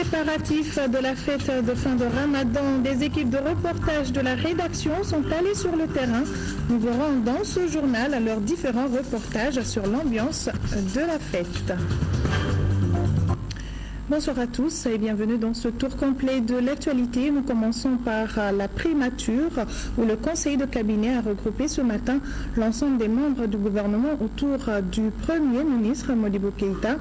Préparatifs de la fête de fin de Ramadan, des équipes de reportage de la rédaction sont allées sur le terrain. Nous verrons dans ce journal leurs différents reportages sur l'ambiance de la fête. Bonsoir à tous et bienvenue dans ce tour complet de l'actualité. Nous commençons par la primature où le conseil de cabinet a regroupé ce matin l'ensemble des membres du gouvernement autour du Premier ministre Modibo Keïta.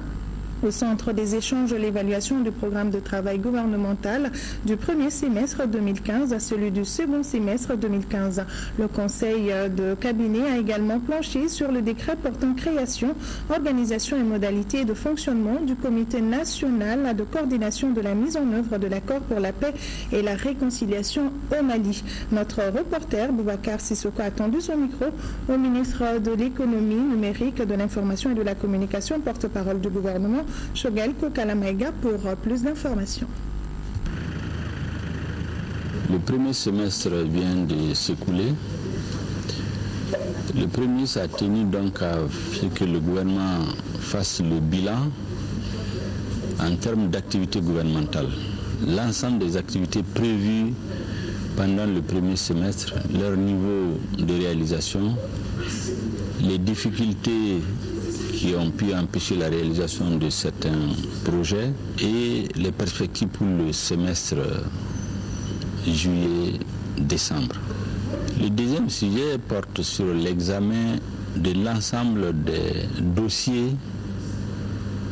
Au centre des échanges, l'évaluation du programme de travail gouvernemental du premier semestre 2015 à celui du second semestre 2015. Le conseil de cabinet a également planché sur le décret portant création, organisation et modalités de fonctionnement du comité national de coordination de la mise en œuvre de l'accord pour la paix et la réconciliation au Mali. Notre reporter Boubacar Sissoko a tendu son micro au ministre de l'économie numérique, de l'information et de la communication, porte-parole du gouvernement, Choguel Kokalamaïga, pour plus d'informations. Le premier semestre vient de s'écouler. Le premier ministre a tenu donc à ce que le gouvernement fasse le bilan en termes d'activités gouvernementales. L'ensemble des activités prévues pendant le premier semestre, leur niveau de réalisation, les difficultés qui ont pu empêcher la réalisation de certains projets et les perspectives pour le semestre juillet-décembre. Le deuxième sujet porte sur l'examen de l'ensemble des dossiers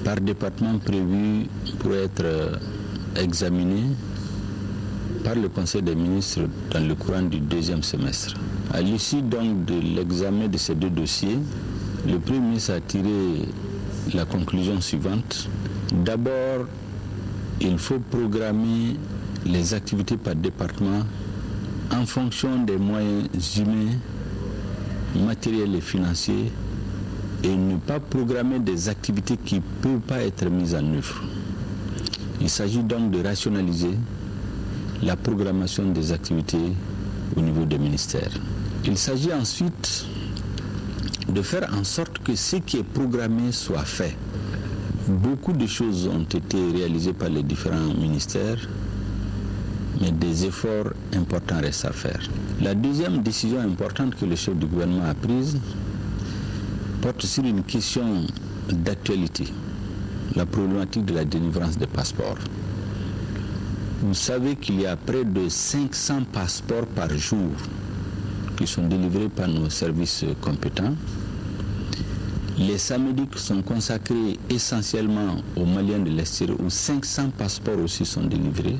par département prévus pour être examinés par le Conseil des ministres dans le courant du deuxième semestre. À l'issue donc de l'examen de ces deux dossiers, le Premier ministre a tiré la conclusion suivante. D'abord, il faut programmer les activités par département en fonction des moyens humains, matériels et financiers et ne pas programmer des activités qui ne peuvent pas être mises en œuvre. Il s'agit donc de rationaliser la programmation des activités au niveau des ministères. Il s'agit ensuite de faire en sorte que ce qui est programmé soit fait. Beaucoup de choses ont été réalisées par les différents ministères, mais des efforts importants restent à faire. La deuxième décision importante que le chef du gouvernement a prise porte sur une question d'actualité, la problématique de la délivrance des passeports. Vous savez qu'il y a près de 500 passeports par jour qui sont délivrés par nos services compétents. Les samedis sont consacrés essentiellement aux Maliens de l'extérieur, où 500 passeports aussi sont délivrés.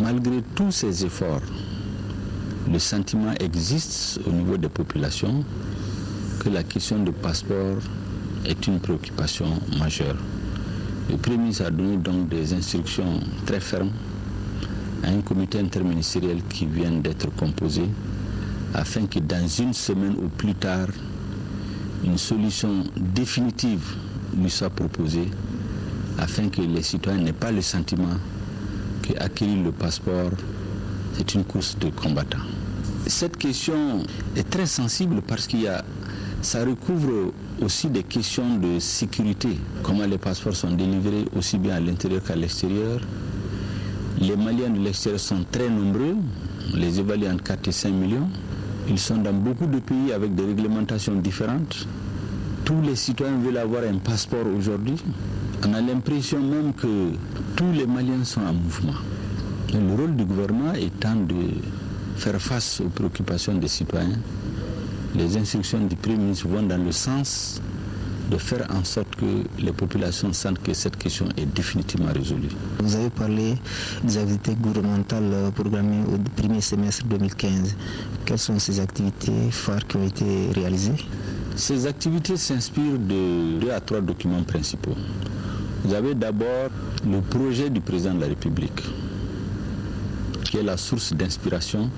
Malgré tous ces efforts, le sentiment existe au niveau des populations que la question du passeport est une préoccupation majeure. Le Premier ministre a donné donc des instructions très fermes à un comité interministériel qui vient d'être composé afin que dans une semaine ou plus tard, une solution définitive lui soit proposée afin que les citoyens n'aient pas le sentiment qu'acquérir le passeport, c'est une course de combattants. Cette question est très sensible parce ça recouvre aussi des questions de sécurité, comment les passeports sont délivrés aussi bien à l'intérieur qu'à l'extérieur. Les Maliens de l'extérieur sont très nombreux, les évalue entre 4 et 5 millions. Ils sont dans beaucoup de pays avec des réglementations différentes. Tous les citoyens veulent avoir un passeport aujourd'hui. On a l'impression même que tous les Maliens sont en mouvement. Et le rôle du gouvernement étant de faire face aux préoccupations des citoyens, les instructions du Premier ministre vont dans le sens de faire en sorte que les populations sentent que cette question est définitivement résolue. Vous avez parlé des activités gouvernementales programmées au premier semestre 2015. Quelles sont ces activités phares qui ont été réalisées? Ces activités s'inspirent de 2 à 3 documents principaux. Vous avez d'abord le projet du président de la République, qui est la source d'inspiration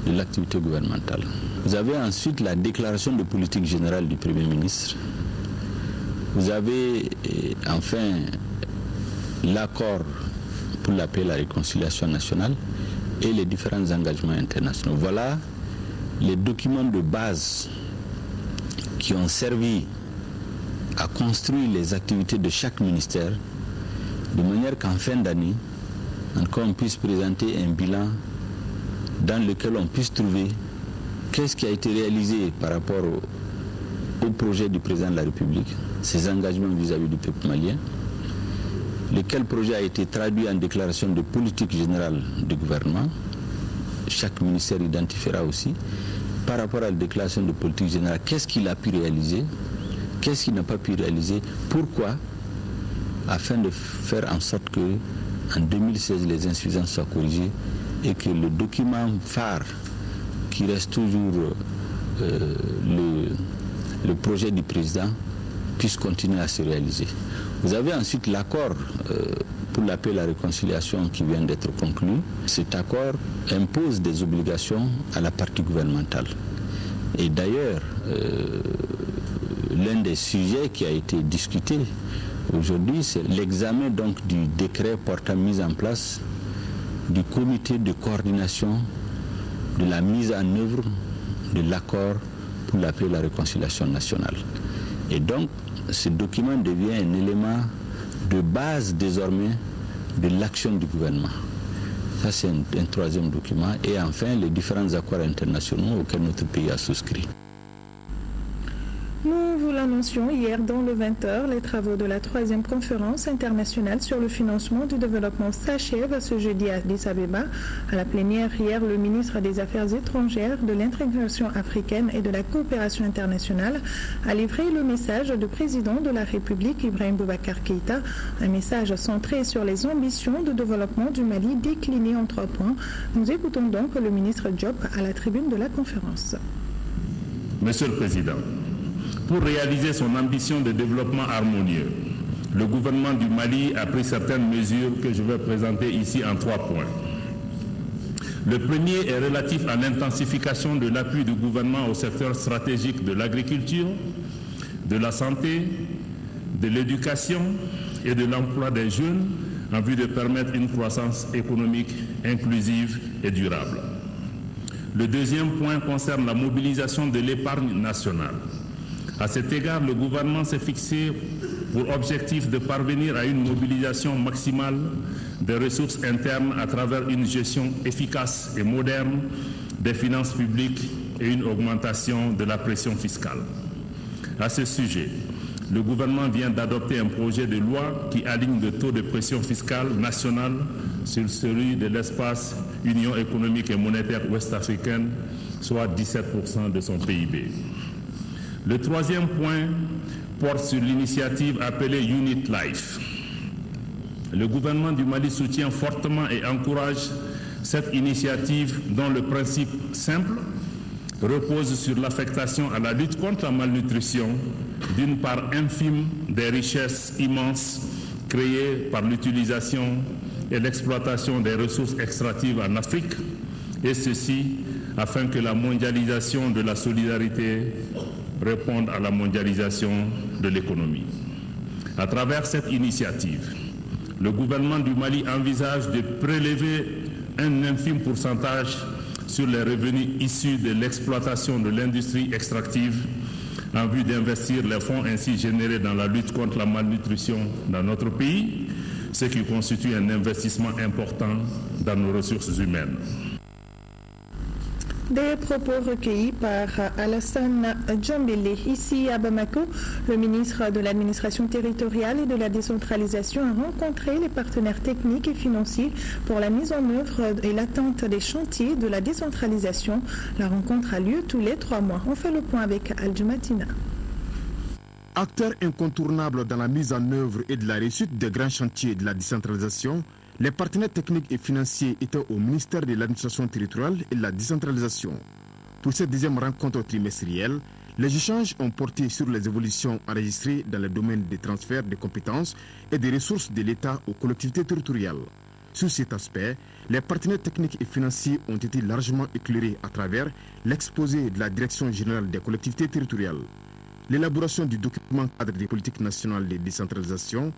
de l'activité gouvernementale. Vous avez ensuite la déclaration de politique générale du Premier ministre. Vous avez enfin l'accord pour la paix et la réconciliation nationale et les différents engagements internationaux. Voilà les documents de base qui ont servi à construire les activités de chaque ministère de manière qu'en fin d'année, on puisse présenter un bilan dans lequel on puisse trouver qu'est-ce qui a été réalisé par rapport au projet du président de la République, ses engagements vis-à-vis du peuple malien, lequel projet a été traduit en déclaration de politique générale du gouvernement. Chaque ministère identifiera aussi, par rapport à la déclaration de politique générale, qu'est-ce qu'il a pu réaliser, qu'est-ce qu'il n'a pas pu réaliser, pourquoi, afin de faire en sorte que en 2016 les insuffisances soient corrigées et que le document phare qui reste toujours le projet du président puisse continuer à se réaliser. Vous avez ensuite l'accord pour la paix et la réconciliation qui vient d'être conclu. Cet accord impose des obligations à la partie gouvernementale. Et d'ailleurs, l'un des sujets qui a été discuté aujourd'hui, c'est l'examen donc du décret portant mise en place du comité de coordination de la mise en œuvre de l'accord pour la paix et la réconciliation nationale. Et donc, ce document devient un élément de base désormais de l'action du gouvernement. Ça, c'est un troisième document. Et enfin, les différents accords internationaux auxquels notre pays a souscrit. Nous vous l'annoncions hier dans le 20h, les travaux de la 3e conférence internationale sur le financement du développement s'achèvent ce jeudi à Addis Abeba. À la plénière hier, le ministre des Affaires étrangères, de l'intégration africaine et de la coopération internationale a livré le message du président de la République, Ibrahim Boubacar Keïta, un message centré sur les ambitions de développement du Mali déclinées en 3 points. Nous écoutons donc le ministre Diop à la tribune de la conférence. Monsieur le Président, pour réaliser son ambition de développement harmonieux, le gouvernement du Mali a pris certaines mesures que je vais présenter ici en 3 points. Le premier est relatif à l'intensification de l'appui du gouvernement au secteur stratégique de l'agriculture, de la santé, de l'éducation et de l'emploi des jeunes en vue de permettre une croissance économique inclusive et durable. Le deuxième point concerne la mobilisation de l'épargne nationale. À cet égard, le gouvernement s'est fixé pour objectif de parvenir à une mobilisation maximale des ressources internes à travers une gestion efficace et moderne des finances publiques et une augmentation de la pression fiscale. À ce sujet, le gouvernement vient d'adopter un projet de loi qui aligne le taux de pression fiscale nationale sur celui de l'espace Union économique et monétaire ouest-africaine, soit 17% de son PIB. Le troisième point porte sur l'initiative appelée Unit Life. Le gouvernement du Mali soutient fortement et encourage cette initiative dont le principe simple repose sur l'affectation à la lutte contre la malnutrition d'une part infime des richesses immenses créées par l'utilisation et l'exploitation des ressources extractives en Afrique, et ceci afin que la mondialisation de la solidarité répondre à la mondialisation de l'économie. À travers cette initiative, le gouvernement du Mali envisage de prélever un infime pourcentage sur les revenus issus de l'exploitation de l'industrie extractive en vue d'investir les fonds ainsi générés dans la lutte contre la malnutrition dans notre pays, ce qui constitue un investissement important dans nos ressources humaines. Des propos recueillis par Alassane Djambélé. Ici à Bamako, le ministre de l'Administration territoriale et de la décentralisation a rencontré les partenaires techniques et financiers pour la mise en œuvre et l'atteinte des chantiers de la décentralisation. La rencontre a lieu tous les 3 mois. On fait le point avec Al-Jumatina. Acteurs incontournables dans la mise en œuvre et de la réussite des grands chantiers de la décentralisation, les partenaires techniques et financiers étaient au ministère de l'Administration territoriale et de la décentralisation. Pour cette 2e rencontre trimestrielle, les échanges ont porté sur les évolutions enregistrées dans le domaine des transferts de compétences et des ressources de l'État aux collectivités territoriales. Sur cet aspect, les partenaires techniques et financiers ont été largement éclairés à travers l'exposé de la Direction générale des collectivités territoriales, l'élaboration du document cadre des politiques nationales de décentralisation,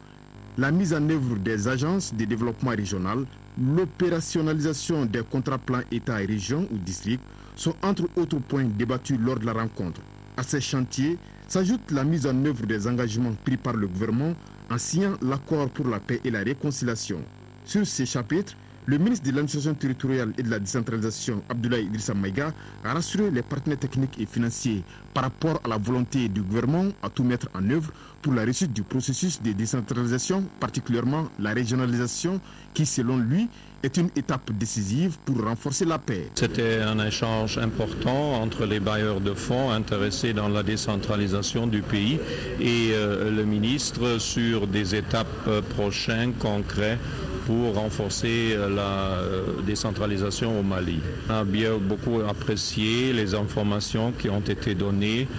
la mise en œuvre des agences de développement régional, l'opérationnalisation des contrats plans État et région ou district sont entre autres points débattus lors de la rencontre. À ces chantiers S'ajoute la mise en œuvre des engagements pris par le gouvernement en signant l'accord pour la paix et la réconciliation. Sur ces chapitres, le ministre de l'administration territoriale et de la décentralisation, Abdoulaye Idrissa Maïga, a rassuré les partenaires techniques et financiers par rapport à la volonté du gouvernement à tout mettre en œuvre pour la réussite du processus de décentralisation, particulièrement la régionalisation, qui, selon lui, est une étape décisive pour renforcer la paix. C'était un échange important entre les bailleurs de fonds intéressés dans la décentralisation du pays et le ministre sur des étapes prochaines, concrètes, pour renforcer la décentralisation au Mali. On a bien beaucoup apprécié les informations qui ont été données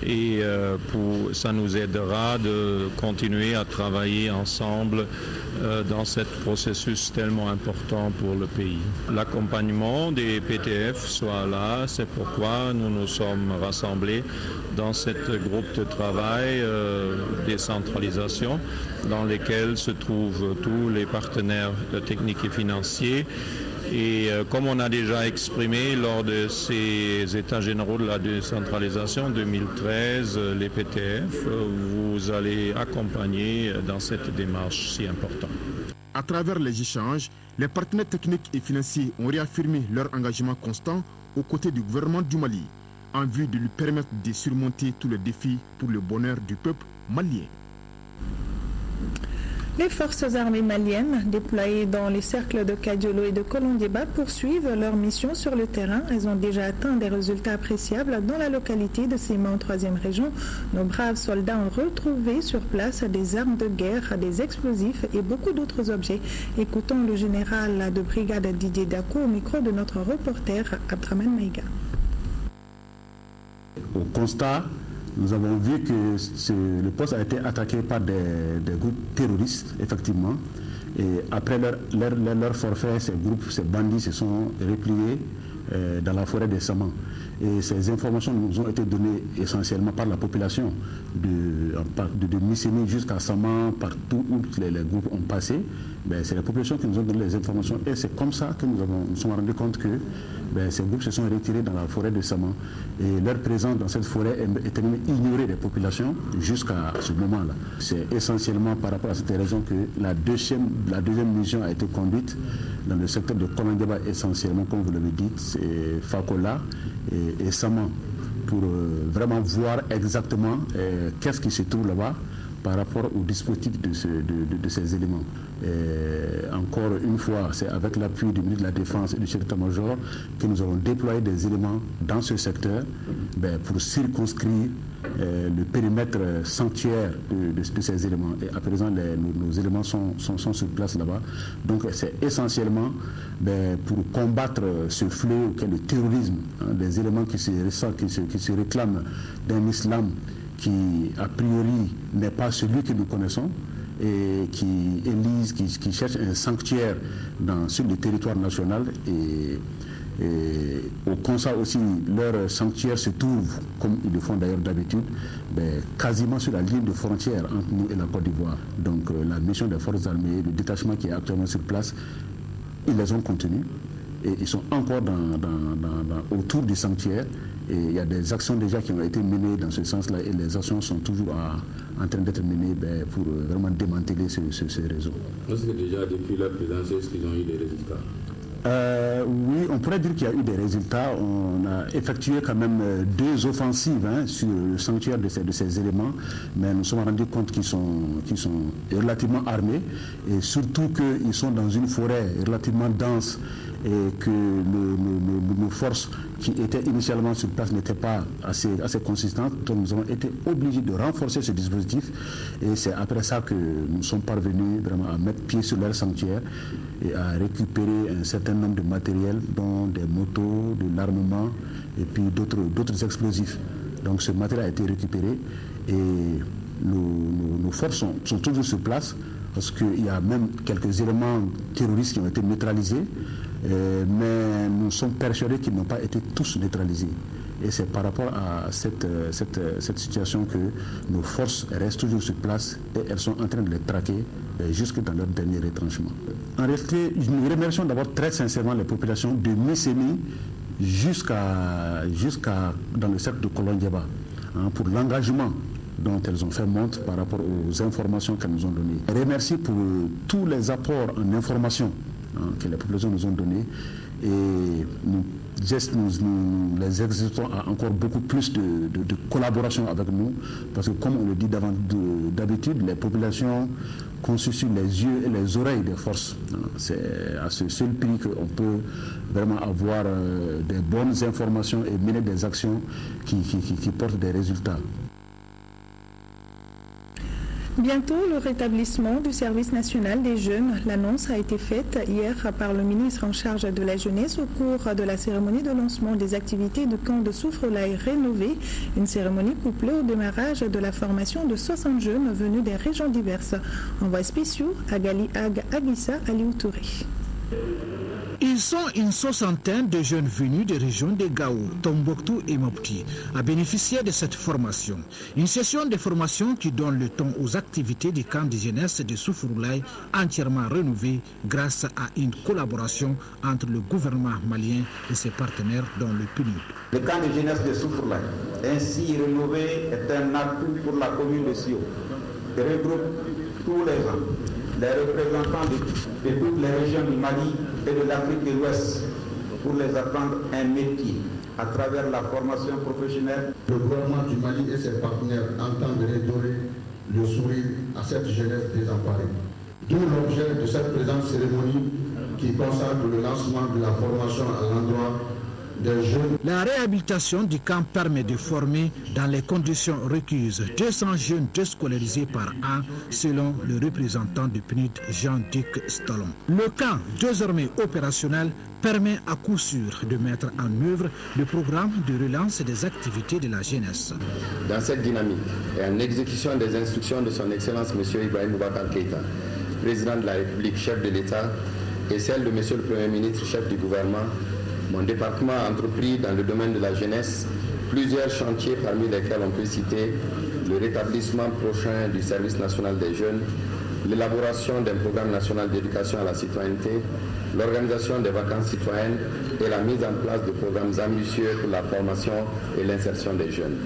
et ça nous aidera de continuer à travailler ensemble dans ce processus tellement important pour le pays. L'accompagnement des PTF soit là, c'est pourquoi nous nous sommes rassemblés dans ce groupe de travail décentralisation dans lequel se trouvent tous les partenaires techniques et financiers. Et comme on a déjà exprimé lors de ces états généraux de la décentralisation 2013, les PTF, vous allez accompagner dans cette démarche si importante. À travers les échanges, les partenaires techniques et financiers ont réaffirmé leur engagement constant aux côtés du gouvernement du Mali, en vue de lui permettre de surmonter tous les défis pour le bonheur du peuple malien. Les forces armées maliennes, déployées dans les cercles de Kadiolo et de Kolondéba, poursuivent leur mission sur le terrain. Elles ont déjà atteint des résultats appréciables dans la localité de Sima en 3e région. Nos braves soldats ont retrouvé sur place des armes de guerre, des explosifs et beaucoup d'autres objets. Écoutons le général de brigade Didier Dako au micro de notre reporter Abdraman Maïga. Au constat, nous avons vu que le poste a été attaqué par des groupes terroristes, effectivement. Et après leur forfait, ces bandits se sont repliés dans la forêt des Saman. Et ces informations nous ont été données essentiellement par la population de Misséni jusqu'à Saman, partout où les groupes ont passé. C'est la population qui nous a donné les informations et c'est comme ça que nous sommes rendus compte que ces groupes se sont retirés dans la forêt de Saman et leur présence dans cette forêt était même ignorée des populations jusqu'à ce moment-là. C'est essentiellement par rapport à cette raison que la deuxième mission a été conduite dans le secteur de Kolondéba essentiellement, comme vous l'avez dit, c'est Fakola et Saman pour vraiment voir exactement qu'est-ce qui se trouve là-bas par rapport au dispositif de ces éléments. Encore une fois, c'est avec l'appui du ministre de la Défense et du chef d'état-major que nous avons déployé des éléments dans ce secteur pour circonscrire le périmètre sanctuaire de ces éléments. Et à présent, nos éléments sont sur place là-bas. Donc c'est essentiellement pour combattre ce fléau qu'est le terrorisme, des éléments qui se réclament d'un islam qui a priori n'est pas celui que nous connaissons et qui élisent, qui cherchent un sanctuaire sur le territoire national et au constat aussi leur sanctuaire se trouve, comme ils le font d'ailleurs d'habitude, quasiment sur la ligne de frontière entre nous et la Côte d'Ivoire. Donc la mission des forces armées, le détachement qui est actuellement sur place, ils les ont contenus et ils sont encore autour du sanctuaire. Et il y a des actions déjà qui ont été menées dans ce sens-là et les actions sont toujours en train d'être menées pour vraiment démanteler ce réseau. Est-ce que déjà depuis leur présence, est-ce qu'ils ont eu des résultats? Oui, on pourrait dire qu'il y a eu des résultats. On a effectué quand même 2 offensives sur le sanctuaire de ces éléments, mais nous sommes rendus compte qu'ils sont relativement armés et surtout qu'ils sont dans une forêt relativement dense et que nos forces qui étaient initialement sur place n'étaient pas assez consistantes. Donc nous avons été obligés de renforcer ce dispositif et c'est après ça que nous sommes parvenus vraiment à mettre pied sur leur sanctuaire et à récupérer un certain nombre de matériels, dont des motos, de l'armement et puis d'autres explosifs. Donc ce matériel a été récupéré et nos forces sont toujours sur place parce qu'il y a même quelques éléments terroristes qui ont été neutralisés, mais nous sommes persuadés qu'ils n'ont pas été tous neutralisés. Et c'est par rapport à cette situation que nos forces restent toujours sur place et elles sont en train de les traquer jusque dans leur dernier retranchement. En réalité, nous remercions d'abord très sincèrement les populations de Misséni jusqu'à dans le cercle de Kolondéba. pour l'engagement dont elles ont fait montre par rapport aux informations qu'elles nous ont données. Je remercie pour tous les apports en information que les populations nous ont donnés et nous les exhortons à encore beaucoup plus de collaboration avec nous parce que comme on le dit d'habitude, les populations constituent les yeux et les oreilles des forces. C'est à ce seul prix qu'on peut vraiment avoir des bonnes informations et mener des actions qui portent des résultats. Bientôt, le rétablissement du service national des jeunes. L'annonce a été faite hier par le ministre en charge de la jeunesse au cours de la cérémonie de lancement des activités du camp de Soufroulaye rénové. Une cérémonie couplée au démarrage de la formation de 60 jeunes venus des régions diverses. Envois spéciaux à Agissa Aliou Touré. Ils sont une soixantaine de jeunes venus des régions de Gao, Tombouctou et Mopti à bénéficier de cette formation. Une session de formation qui donne le ton aux activités du camp de jeunesse de Soufroulaye entièrement rénové grâce à une collaboration entre le gouvernement malien et ses partenaires dont le PNUD. Le camp de jeunesse de Soufroulaye, ainsi rénové, est un atout pour la commune de Sio, qui regroupe tous les gens, les représentants de toutes les régions du Mali et de l'Afrique de l'Ouest pour les apprendre un métier à travers la formation professionnelle. Le gouvernement du Mali et ses partenaires entendent redorer le sourire à cette jeunesse désemparée. D'où l'objet de cette présente cérémonie qui consacre le lancement de la formation à l'endroit des jeunes. La réhabilitation du camp permet de former dans les conditions requises 200 jeunes déscolarisés par an selon le représentant du PNUD Jean-Duc Stallon. Le camp, désormais opérationnel, permet à coup sûr de mettre en œuvre le programme de relance des activités de la jeunesse. Dans cette dynamique et en exécution des instructions de son Excellence M. Ibrahim Boubacar Keïta, président de la République, chef de l'État, et celle de M. le Premier ministre, chef du gouvernement, mon département a entrepris dans le domaine de la jeunesse plusieurs chantiers parmi lesquels on peut citer le rétablissement prochain du service national des jeunes, l'élaboration d'un programme national d'éducation à la citoyenneté, l'organisation des vacances citoyennes et la mise en place de programmes ambitieux pour la formation et l'insertion des jeunes.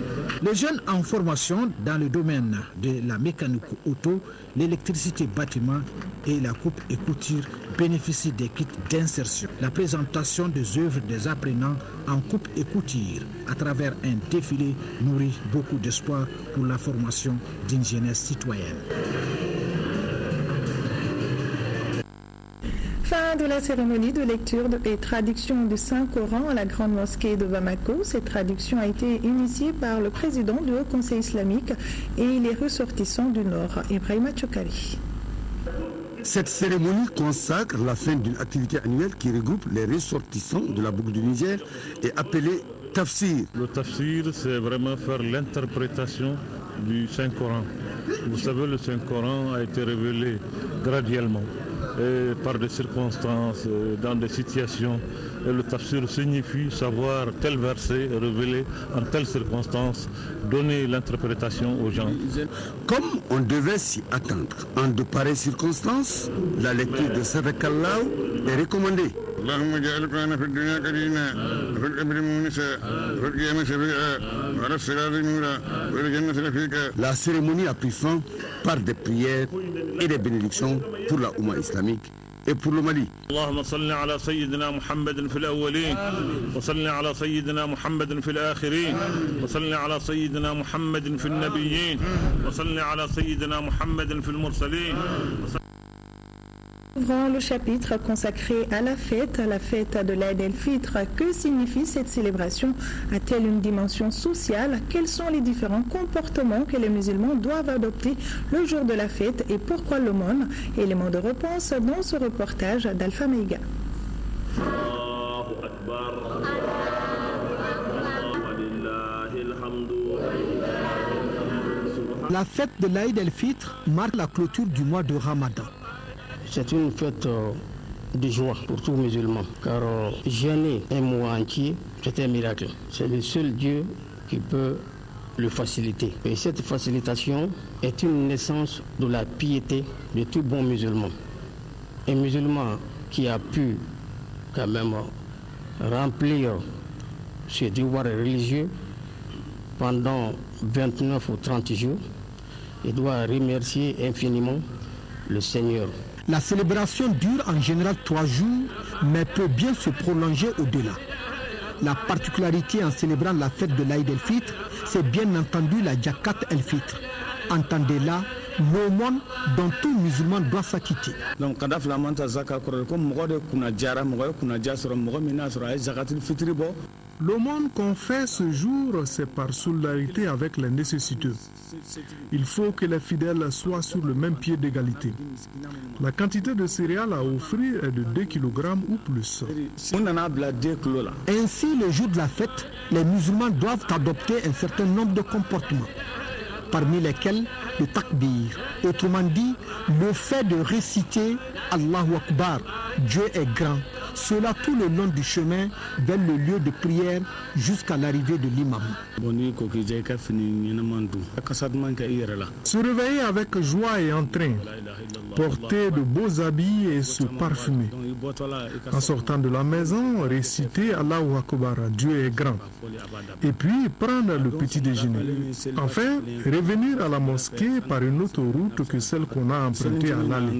Les jeunes en formation dans le domaine de la mécanique auto, l'électricité bâtiment et la coupe et couture bénéficient des kits d'insertion. La présentation des œuvres des apprenants en coupe et couture à travers un défilé nourrit beaucoup d'espoir pour la formation d'une jeunesse citoyenne. Fin de la cérémonie de lecture et traduction du Saint-Coran à la Grande Mosquée de Bamako. Cette traduction a été initiée par le président du Haut Conseil islamique et les ressortissants du Nord, Ibrahima Tchokari. Cette cérémonie consacre la fin d'une activité annuelle qui regroupe les ressortissants de la boucle du Niger et appelée Tafsir. Le Tafsir, c'est vraiment faire l'interprétation du Saint-Coran. Vous savez, le Saint-Coran a été révélé graduellement. Et par des circonstances, dans des situations. Et le tafsir signifie savoir tel verset révélé en telle circonstance, donner l'interprétation aux gens. Comme on devait s'y attendre, en de pareilles circonstances, la lecture de Sadakallah est recommandée. La cérémonie a pris fin par des prières et des bénédictions pour la Oumma islamique et pour le Mali. اللهم صل على سيدنا محمد في الأولين وصل على سيدنا محمد في الآخرين وصل على سيدنا محمد في النبيين وصل على سيدنا محمد في المرسلين. Ouvrons le chapitre consacré à la fête de l'Aïd el-Fitr. Que signifie cette célébration? A-t-elle une dimension sociale? Quels sont les différents comportements que les musulmans doivent adopter le jour de la fête et pourquoi l'aumône? Élément de réponse dans ce reportage d'Alpha Maïga. La fête de l'Aïd el-Fitr marque la clôture du mois de Ramadan. C'est une fête de joie pour tout musulman, car jeûner un mois entier, c'est un miracle. C'est le seul Dieu qui peut le faciliter. Et cette facilitation est une naissance de la piété de tout bon musulman. Un musulman qui a pu quand même remplir ses devoirs religieux pendant 29 ou 30 jours et doit remercier infiniment le Seigneur. La célébration dure en général 3 jours, mais peut bien se prolonger au-delà. La particularité en célébrant la fête de l'Aïd el-Fitr, c'est bien entendu la Zakat el-Fitr. Entendez là l'aumône dont tout musulman doit s'acquitter. Donc, l'aumône qu'on fait ce jour, c'est par solidarité avec les nécessiteux. Il faut que les fidèles soient sur le même pied d'égalité. La quantité de céréales à offrir est de 2 kg ou plus. Ainsi, le jour de la fête, les musulmans doivent adopter un certain nombre de comportements, parmi lesquels le takbir, autrement dit, le fait de réciter Allahu Akbar, Dieu est grand, cela tout le long du chemin vers le lieu de prière jusqu'à l'arrivée de l'imam. Se réveiller avec joie et entrain, porter de beaux habits et se parfumer. En sortant de la maison, réciter Allahu Akbar, Dieu est grand. Et puis prendre le petit déjeuner. Enfin, revenir à la mosquée par une autre route que celle qu'on a empruntée à l'aller.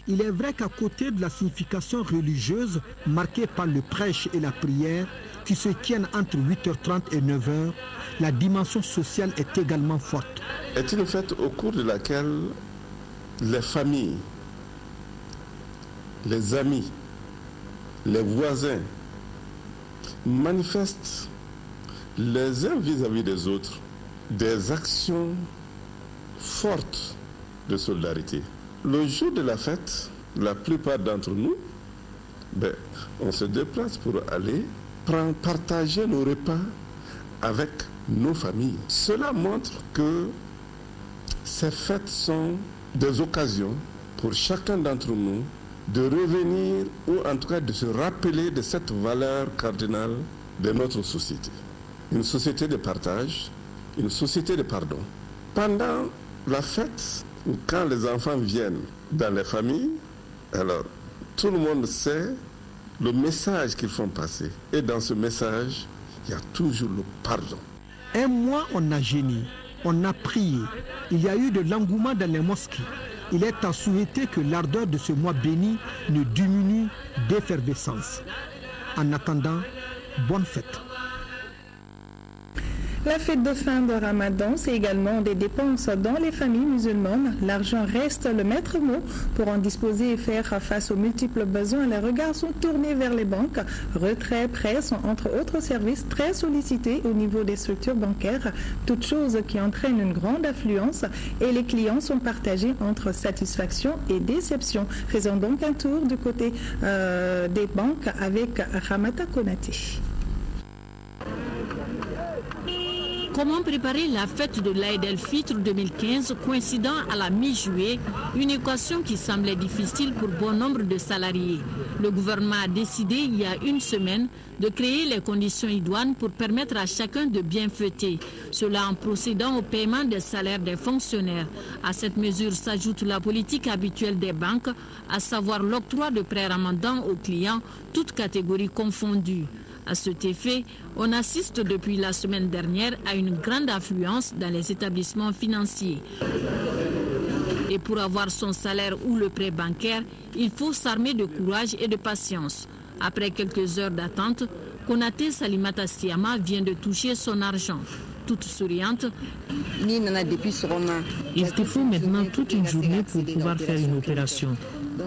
Il est vrai qu'à côté de la signification religieuse marquée par le prêche et la prière qui se tiennent entre 8h30 et 9h, la dimension sociale est également forte. C'est une fête au cours de laquelle les familles, les amis, les voisins manifestent les uns vis-à-vis des autres des actions fortes de solidarité. Le jour de la fête, la plupart d'entre nous, on se déplace pour aller partager nos repas avec nos familles. Cela montre que ces fêtes sont des occasions pour chacun d'entre nous de revenir ou en tout cas de se rappeler de cette valeur cardinale de notre société. Une société de partage, une société de pardon. Pendant la fête, ou quand les enfants viennent dans les familles, alors tout le monde sait le message qu'ils font passer. Et dans ce message, il y a toujours le pardon. Un mois, on a jeûné, on a prié. Il y a eu de l'engouement dans les mosquées. Il est à souhaiter que l'ardeur de ce mois béni ne diminue d'effervescence. En attendant, bonne fête. La fête de fin de Ramadan, c'est également des dépenses dans les familles musulmanes. L'argent reste le maître mot. Pour en disposer et faire face aux multiples besoins, les regards sont tournés vers les banques. Retraits, prêts sont entre autres services très sollicités au niveau des structures bancaires, toutes choses qui entraînent une grande affluence et les clients sont partagés entre satisfaction et déception. Faisons donc un tour du côté des banques avec Ramata Konaté. Comment préparer la fête de l'Aïd el-Fitr 2015 coïncidant à la mi-juillet, une équation qui semblait difficile pour bon nombre de salariés. Le gouvernement a décidé il y a une semaine de créer les conditions idoines pour permettre à chacun de bien fêter. Cela en procédant au paiement des salaires des fonctionnaires. À cette mesure s'ajoute la politique habituelle des banques, à savoir l'octroi de prêts Ramadan aux clients, toutes catégories confondues. À cet effet, on assiste depuis la semaine dernière à une grande affluence dans les établissements financiers. Et pour avoir son salaire ou le prêt bancaire, il faut s'armer de courage et de patience. Après quelques heures d'attente, Konaté Salimata Siama vient de toucher son argent. Toute souriante. Il te faut maintenant toute une journée pour pouvoir faire une opération.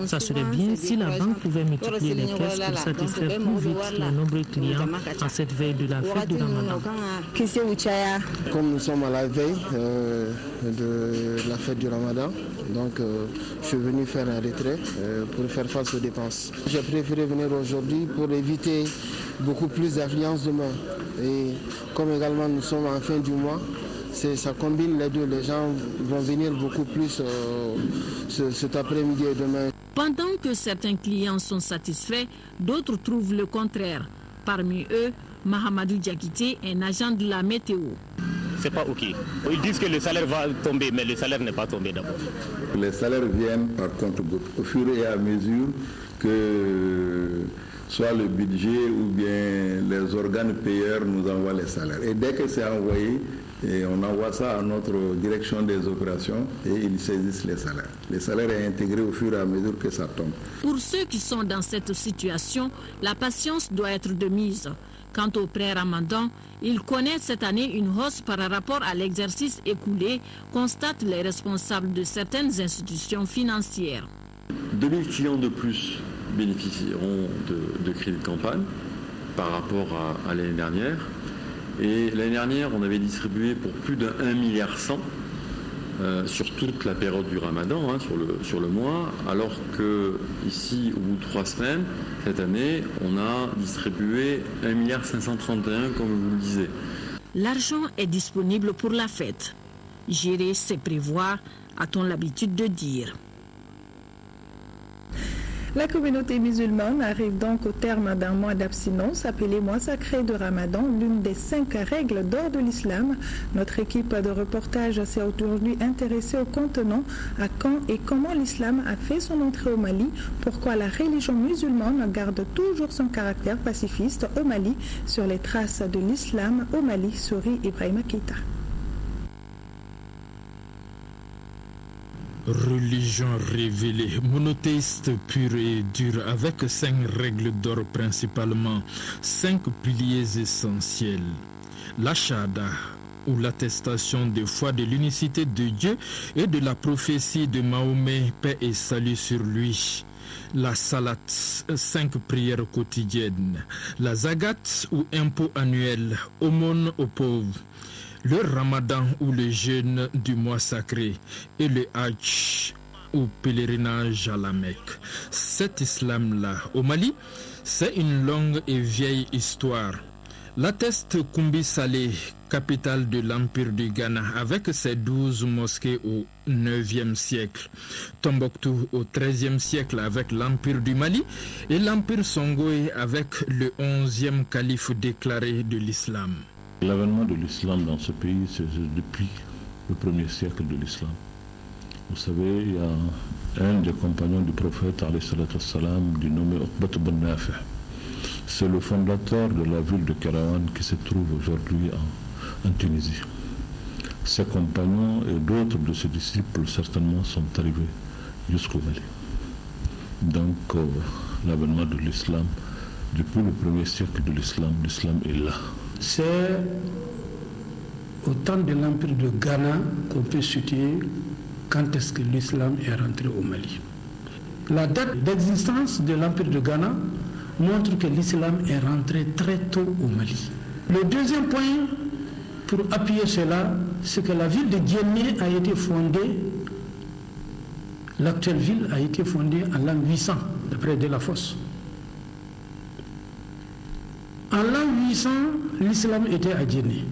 Ça serait bien si la banque pouvait multiplier les caisses pour satisfaire plus vite le nombre de clients en cette veille de la fête de Ramadan. Comme nous sommes à la veille de la fête du Ramadan, donc je suis venu faire un retrait pour faire face aux dépenses. J'ai préféré venir aujourd'hui pour éviter beaucoup plus d'affluence demain. Et comme également nous sommes en fin du mois, ça combine les deux. Les gens vont venir beaucoup plus cet après-midi et demain. Pendant que certains clients sont satisfaits, d'autres trouvent le contraire. Parmi eux, Mahamadou Diakité, un agent de la météo. c'est pas OK. Ils disent que le salaire va tomber, mais le salaire n'est pas tombé d'abord. Les salaires viennent par compte-gouttes, au fur et à mesure que soit le budget ou bien les organes payeurs nous envoient les salaires. Et dès que c'est envoyé, et on envoie ça à notre direction des opérations et ils saisissent les salaires. Les salaires sont intégrés au fur et à mesure que ça tombe. Pour ceux qui sont dans cette situation, la patience doit être de mise. Quant au pré-Ramadan, il connaît cette année une hausse par rapport à l'exercice écoulé, constatent les responsables de certaines institutions financières. 2000 clients de plus bénéficieront de crédits de campagne par rapport à l'année dernière. Et l'année dernière, on avait distribué pour plus de 1,1 milliard sur toute la période du Ramadan, sur le mois, alors que ici, au bout de 3 semaines, cette année, on a distribué 1,531 milliard, comme je vous le disais. L'argent est disponible pour la fête. Gérer, c'est prévoir, a-t-on l'habitude de dire. La communauté musulmane arrive donc au terme d'un mois d'abstinence appelé mois sacré de Ramadan, l'une des 5 règles d'or de l'islam. Notre équipe de reportage s'est aujourd'hui intéressée au contenant, à quand et comment l'islam a fait son entrée au Mali, pourquoi la religion musulmane garde toujours son caractère pacifiste au Mali, sur les traces de l'islam au Mali, sourit Ibrahima Keïta. Religion révélée, monothéiste pure et dure, avec 5 règles d'or principalement, 5 piliers essentiels. La Shahada, ou l'attestation de foi de l'unicité de Dieu et de la prophétie de Mahomet, paix et salut sur lui. La Salat, 5 prières quotidiennes. La Zakat, ou impôt annuel, aumône aux pauvres. Le Ramadan ou le jeûne du mois sacré et le Hajj ou pèlerinage à la Mecque. Cet islam-là au Mali, c'est une longue et vieille histoire. L'atteste Koumbi Saleh, capitale de l'Empire du Ghana, avec ses 12 mosquées au 9e siècle. Tombouctou au 13e siècle avec l'Empire du Mali et l'Empire Songhai avec le 11e calife déclaré de l'islam. L'avènement de l'islam dans ce pays, c'est depuis le 1er siècle de l'islam. Vous savez, il y a un des compagnons du prophète, dénommé Uqbat ibn Nafi'. C'est le fondateur de la ville de Karawan qui se trouve aujourd'hui en Tunisie. Ses compagnons et d'autres de ses disciples, certainement, sont arrivés jusqu'au Mali. Donc, l'avènement de l'islam, depuis le 1er siècle de l'islam est là. C'est au temps de l'Empire de Ghana qu'on peut situer quand est-ce que l'islam est rentré au Mali. La date d'existence de l'Empire de Ghana montre que l'islam est rentré très tôt au Mali. Le deuxième point pour appuyer cela, c'est que la ville de Guéné a été fondée, l'actuelle ville a été fondée en l'an 800, d'après Delafosse. En l'an 800, l'islam était à Guéné.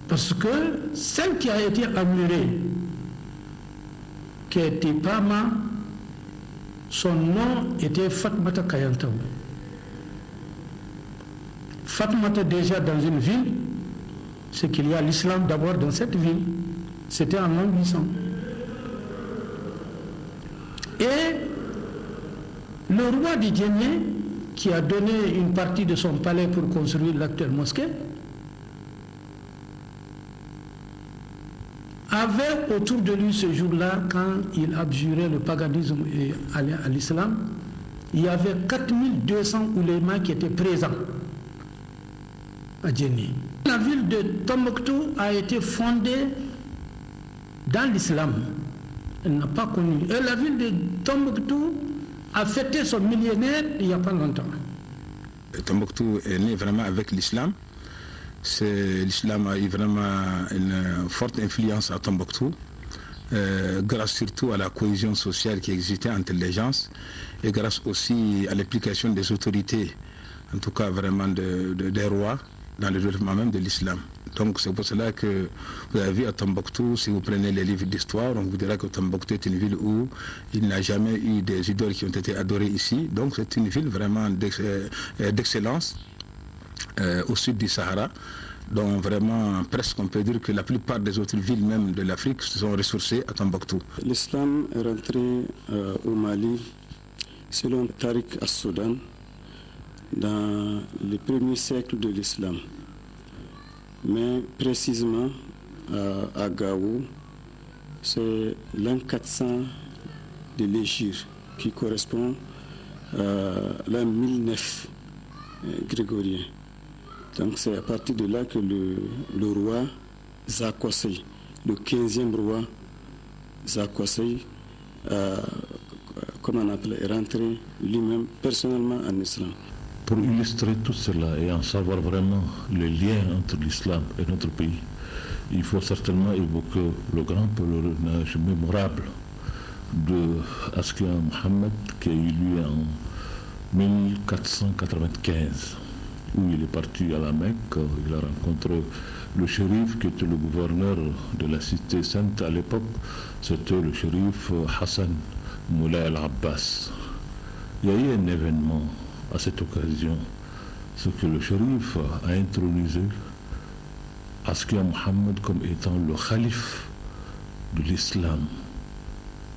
Parce que celle qui a été amurée, qui était Pama, son nom était Fatmata Kayantaou. Fatmata déjà dans une ville, c'est qu'il y a l'islam d'abord dans cette ville. C'était en l'an 800. Et le roi de Guéné, qui a donné une partie de son palais pour construire l'actuelle mosquée, avait autour de lui ce jour-là, quand il abjurait le paganisme et allait à l'islam, il y avait 4200 oulémas qui étaient présents à Guéné. La ville de Tombouctou a été fondée dans l'islam. Elle n'a pas connu. Et la ville de Tombouctou a fêté son millénaire il n'y a pas longtemps. Tombouctou est né vraiment avec l'islam. L'islam a eu vraiment une forte influence à Tombouctou, grâce surtout à la cohésion sociale qui existait entre les gens et grâce aussi à l'implication des autorités, en tout cas vraiment des rois, dans le développement même de l'islam. Donc c'est pour cela que vous avez vu à Tombouctou, si vous prenez les livres d'histoire, on vous dira que Tombouctou est une ville où il n'a jamais eu des idoles qui ont été adorées ici. Donc c'est une ville vraiment d'excellence. au sud du Sahara, dont vraiment presque on peut dire que la plupart des autres villes même de l'Afrique se sont ressourcées à Tombouctou. L'islam est rentré au Mali selon Tariq as-Soudan dans le premier siècle de l'islam, mais précisément à Gao, c'est l'an 400 de l'Hégire qui correspond à l'an 1009 grégorien. Donc c'est à partir de là que le roi Zakosei, le 15e roi Zakosei, comme on appelle, est rentré lui-même personnellement en islam. Pour illustrer tout cela et en savoir vraiment le lien entre l'islam et notre pays, il faut certainement évoquer le grand pèlerinage mémorable de Askia Mohammed qui a eu lieu en 1495, où il est parti à la Mecque. Il a rencontré le shérif qui était le gouverneur de la cité sainte à l'époque, c'était le shérif Hassan Moulay al-Abbas. Il y a eu un événement à cette occasion, c'est que le shérif a intronisé Askia Mohammed comme étant le calife de l'islam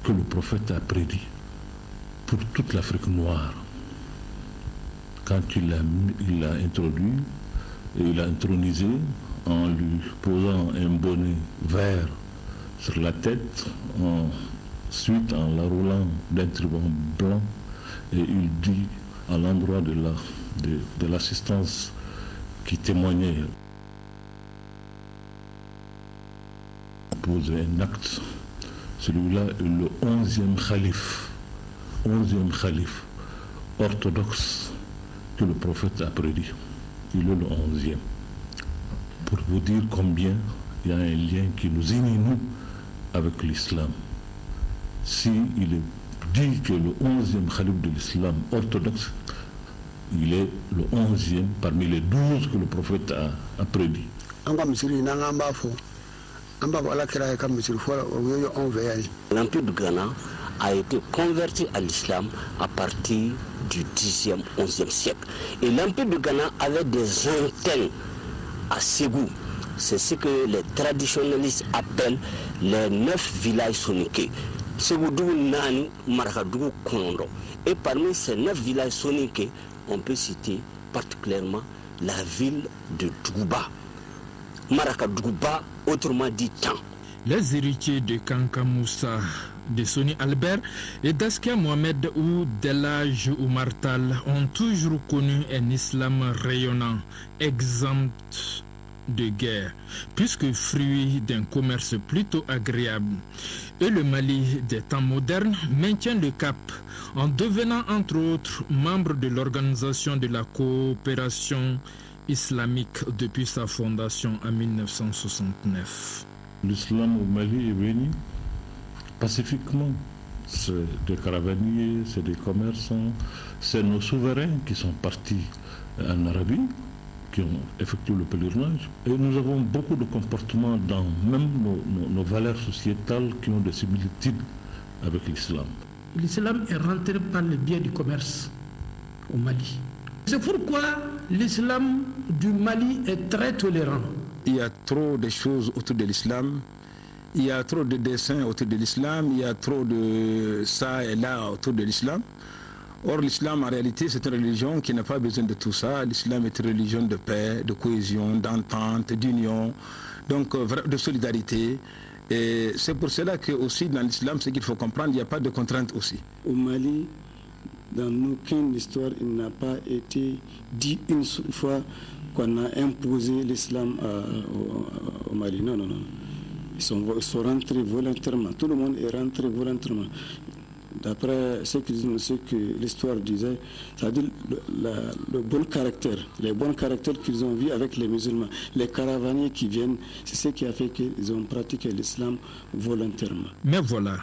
que le prophète a prédit pour toute l'Afrique noire. Quand il l'a introduit et il l'a intronisé en lui posant un bonnet vert sur la tête, ensuite en l'enroulant d'un turban blanc, et il dit à l'endroit de l'assistance qui témoignait, poser un acte. Celui-là est le 11e calife orthodoxe que le prophète a prédit. Il est le 11e. Pour vous dire combien il y a un lien qui nous unit, nous, avec l'islam. Si il est dit que le 11e calife de l'islam orthodoxe, il est le 11e parmi les 12 que le prophète a prédit. L'Empire du Ghana a été converti à l'islam à partir du 10e, 11e siècle. Et l'Empire du Ghana avait des antennes à Ségou. C'est ce que les traditionnalistes appellent les 9 villages soniqués. Ségou, Nani, Marakadougou, Konondo. Et parmi ces 9 villages soniqués, on peut citer particulièrement la ville de Dougouba. Marakadougouba, autrement dit Tan. Les héritiers de Kanka Moussa, de Soni Albert et d'Askia Mohamed ou d'Elhadj Oumar Tall ont toujours connu un islam rayonnant, exempt de guerre, puisque fruit d'un commerce plutôt agréable. Et le Mali des temps modernes maintient le cap en devenant entre autres membre de l'Organisation de la coopération islamique depuis sa fondation en 1969. L'islam au Mali est venu pacifiquement. C'est des caravaniers, c'est des commerçants, c'est nos souverains qui sont partis en Arabie, qui ont effectué le pèlerinage. Et nous avons beaucoup de comportements dans même nos valeurs sociétales qui ont des similitudes avec l'islam. L'islam est rentré par le biais du commerce au Mali. C'est pourquoi l'islam du Mali est très tolérant. Il y a trop de choses autour de l'islam, il y a trop de dessins autour de l'islam, il y a trop de ça et là autour de l'islam. Or l'islam en réalité c'est une religion qui n'a pas besoin de tout ça. L'islam est une religion de paix, de cohésion, d'entente, d'union, donc de solidarité. Et c'est pour cela que aussi dans l'islam, ce qu'il faut comprendre, il n'y a pas de contraintes aussi. Au Mali, dans aucune histoire, il n'a pas été dit une fois qu'on a imposé l'islam au Mali. Non, non, non. Ils sont rentrés volontairement. Tout le monde est rentré volontairement. D'après ce que l'histoire disait, c'est-à-dire le bon caractère, les bons caractères qu'ils ont vus avec les musulmans, les caravaniers qui viennent, c'est ce qui a fait qu'ils ont pratiqué l'islam volontairement. Mais voilà,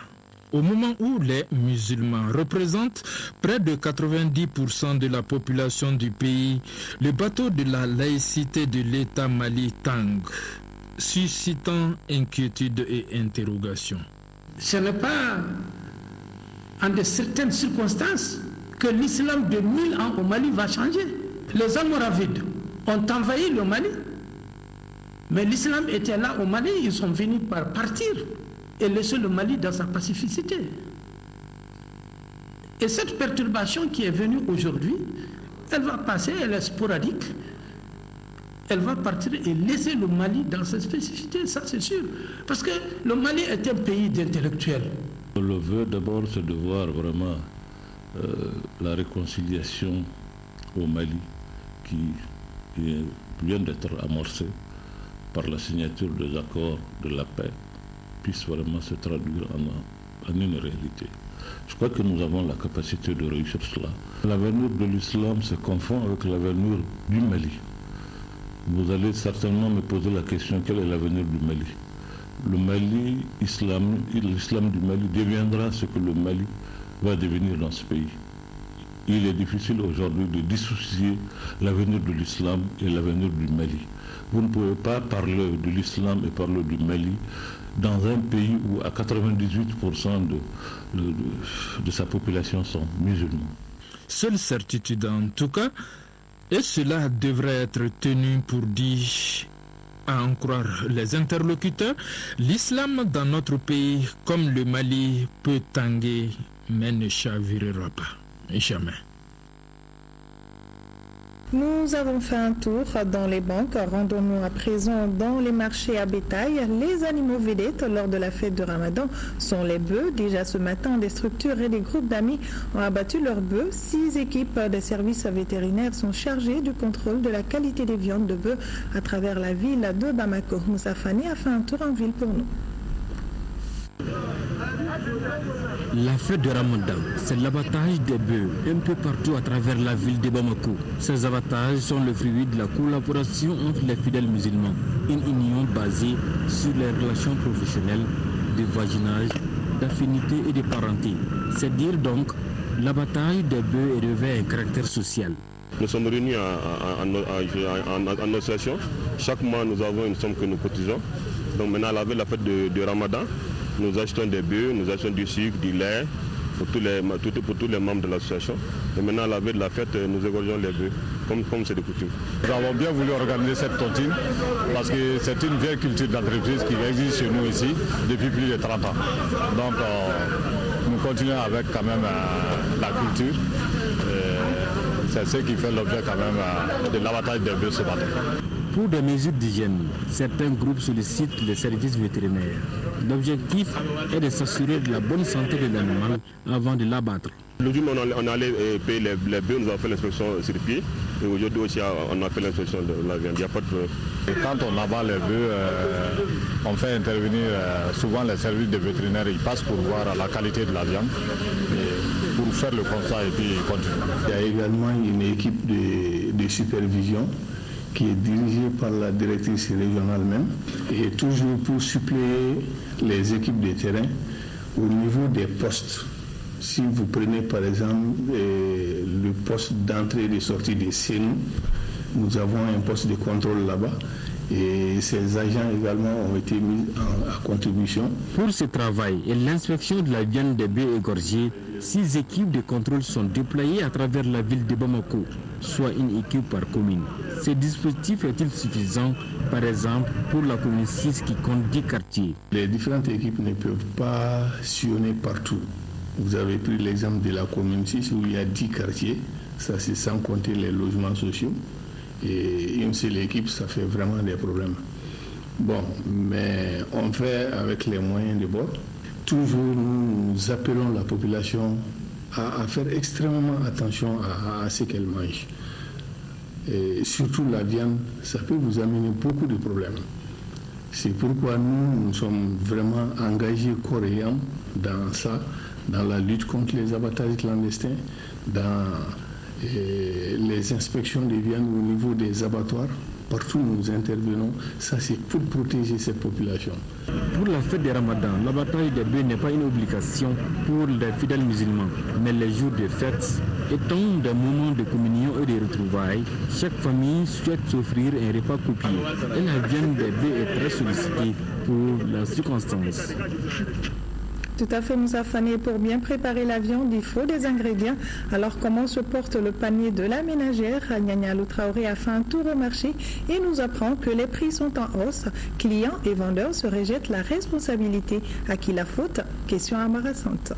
au moment où les musulmans représentent près de 90% de la population du pays, le bateau de la laïcité de l'État Mali tangue, suscitant inquiétude et interrogation. Ce n'est pas en de certaines circonstances que l'islam de 1000 ans au Mali va changer. Les Almoravides, ont envahi le Mali. Mais l'islam était là au Mali, ils sont venus par partir et laisser le Mali dans sa pacificité. Et cette perturbation qui est venue aujourd'hui, elle va passer, elle est sporadique. Elle va partir et laisser le Mali dans sa spécificité, ça c'est sûr. Parce que le Mali est un pays d'intellectuels. Le vœu d'abord, c'est de voir vraiment la réconciliation au Mali qui vient d'être amorcée par la signature des accords de la paix puisse vraiment se traduire en une réalité. Je crois que nous avons la capacité de réussir cela. L'avenir de l'islam se confond avec l'avenir du Mali. Vous allez certainement me poser la question, quel est l'avenir du Mali? Le Mali, l'islam du Mali deviendra ce que le Mali va devenir dans ce pays. Il est difficile aujourd'hui de dissocier l'avenir de l'islam et l'avenir du Mali. Vous ne pouvez pas parler de l'islam et parler du Mali dans un pays où à 98% de sa population sont musulmans. Seule certitude en tout cas, et cela devrait être tenu pour dit, à en croire les interlocuteurs, l'islam dans notre pays, comme le Mali, peut tanguer, mais ne chavirera pas. Jamais. Nous avons fait un tour dans les banques. Rendons-nous à présent dans les marchés à bétail. Les animaux vedettes lors de la fête de Ramadan sont les bœufs. Déjà ce matin, des structures et des groupes d'amis ont abattu leurs bœufs. 6 équipes des services vétérinaires sont chargées du contrôle de la qualité des viandes de bœufs à travers la ville de Bamako. Moussa Fani a fait un tour en ville pour nous. La fête de Ramadan, c'est l'abattage des bœufs un peu partout à travers la ville de Bamako. Ces abattages sont le fruit de la collaboration entre les fidèles musulmans, une union basée sur les relations professionnelles, de voisinage, d'affinité et de parenté. C'est dire donc, l'abattage des bœufs revêt un caractère social. Nous sommes réunis en association. Chaque mois, nous avons une somme que nous cotisons. Donc maintenant, à la veille de la fête de Ramadan, nous achetons des bœufs, nous achetons du sucre, du lait pour tous les membres de l'association. Et maintenant, à la veille de la fête, nous égorgeons les bœufs, comme c'est de coutume. Nous avons bien voulu organiser cette tontine parce que c'est une vieille culture d'entreprise qui existe chez nous ici depuis plus de 30 ans. Donc, nous continuons avec quand même la culture. C'est ce qui fait l'objet quand même de l'abattage des bœufs ce matin. Pour des mesures d'hygiène, certains groupes sollicitent les services vétérinaires. L'objectif est de s'assurer de la bonne santé de l'animal avant de l'abattre. Le jour où on allait payer les bœufs, nous avons fait l'inspection sur pied. Et aujourd'hui aussi, on a fait l'inspection de la viande. Il n'y a pas de problème. Et quand on abat les bœufs, on fait intervenir souvent les services de vétérinaires. Ils passent pour voir la qualité de la viande, et pour faire le constat et puis continuer. Il y a également une équipe de supervision qui est dirigée par la directrice régionale même, et toujours pour suppléer les équipes de terrain au niveau des postes. Si vous prenez par exemple le poste d'entrée et de sortie des Sénou, nous avons un poste de contrôle là-bas et ces agents également ont été mis à contribution. Pour ce travail et l'inspection de la viande des bœufs égorgés, 6 équipes de contrôle sont déployées à travers la ville de Bamako, soit une équipe par commune. Ce dispositif est-il suffisant, par exemple, pour la commune 6 qui compte 10 quartiers? Les différentes équipes ne peuvent pas sillonner partout. Vous avez pris l'exemple de la commune 6 où il y a 10 quartiers, ça c'est sans compter les logements sociaux. Et une seule équipe, ça fait vraiment des problèmes. Bon, mais on fait avec les moyens de bord. Toujours nous appelons la population à faire extrêmement attention à ce qu'elle mange. Et surtout la viande, ça peut vous amener beaucoup de problèmes. C'est pourquoi nous sommes vraiment engagés corps et âme dans ça, dans la lutte contre les abattages clandestins, dans les inspections des viandes au niveau des abattoirs. Partout où nous intervenons, ça c'est pour protéger cette population. Pour la fête des Ramadan, l'abattage des bœufs n'est pas une obligation pour les fidèles musulmans, mais les jours de fête étant des moments de communion et de retrouvailles, chaque famille souhaite s'offrir un repas copieux et la viande des bœufs est très sollicitée pour la circonstance. Tout à fait, Moussa Fané. Pour bien préparer la viande, il faut des ingrédients. Alors, comment se porte le panier de la ménagère? Nyanya Loutraoré a fait un tour au marché et nous apprend que les prix sont en hausse. Clients et vendeurs se rejettent la responsabilité. À qui la faute? Question embarrassante.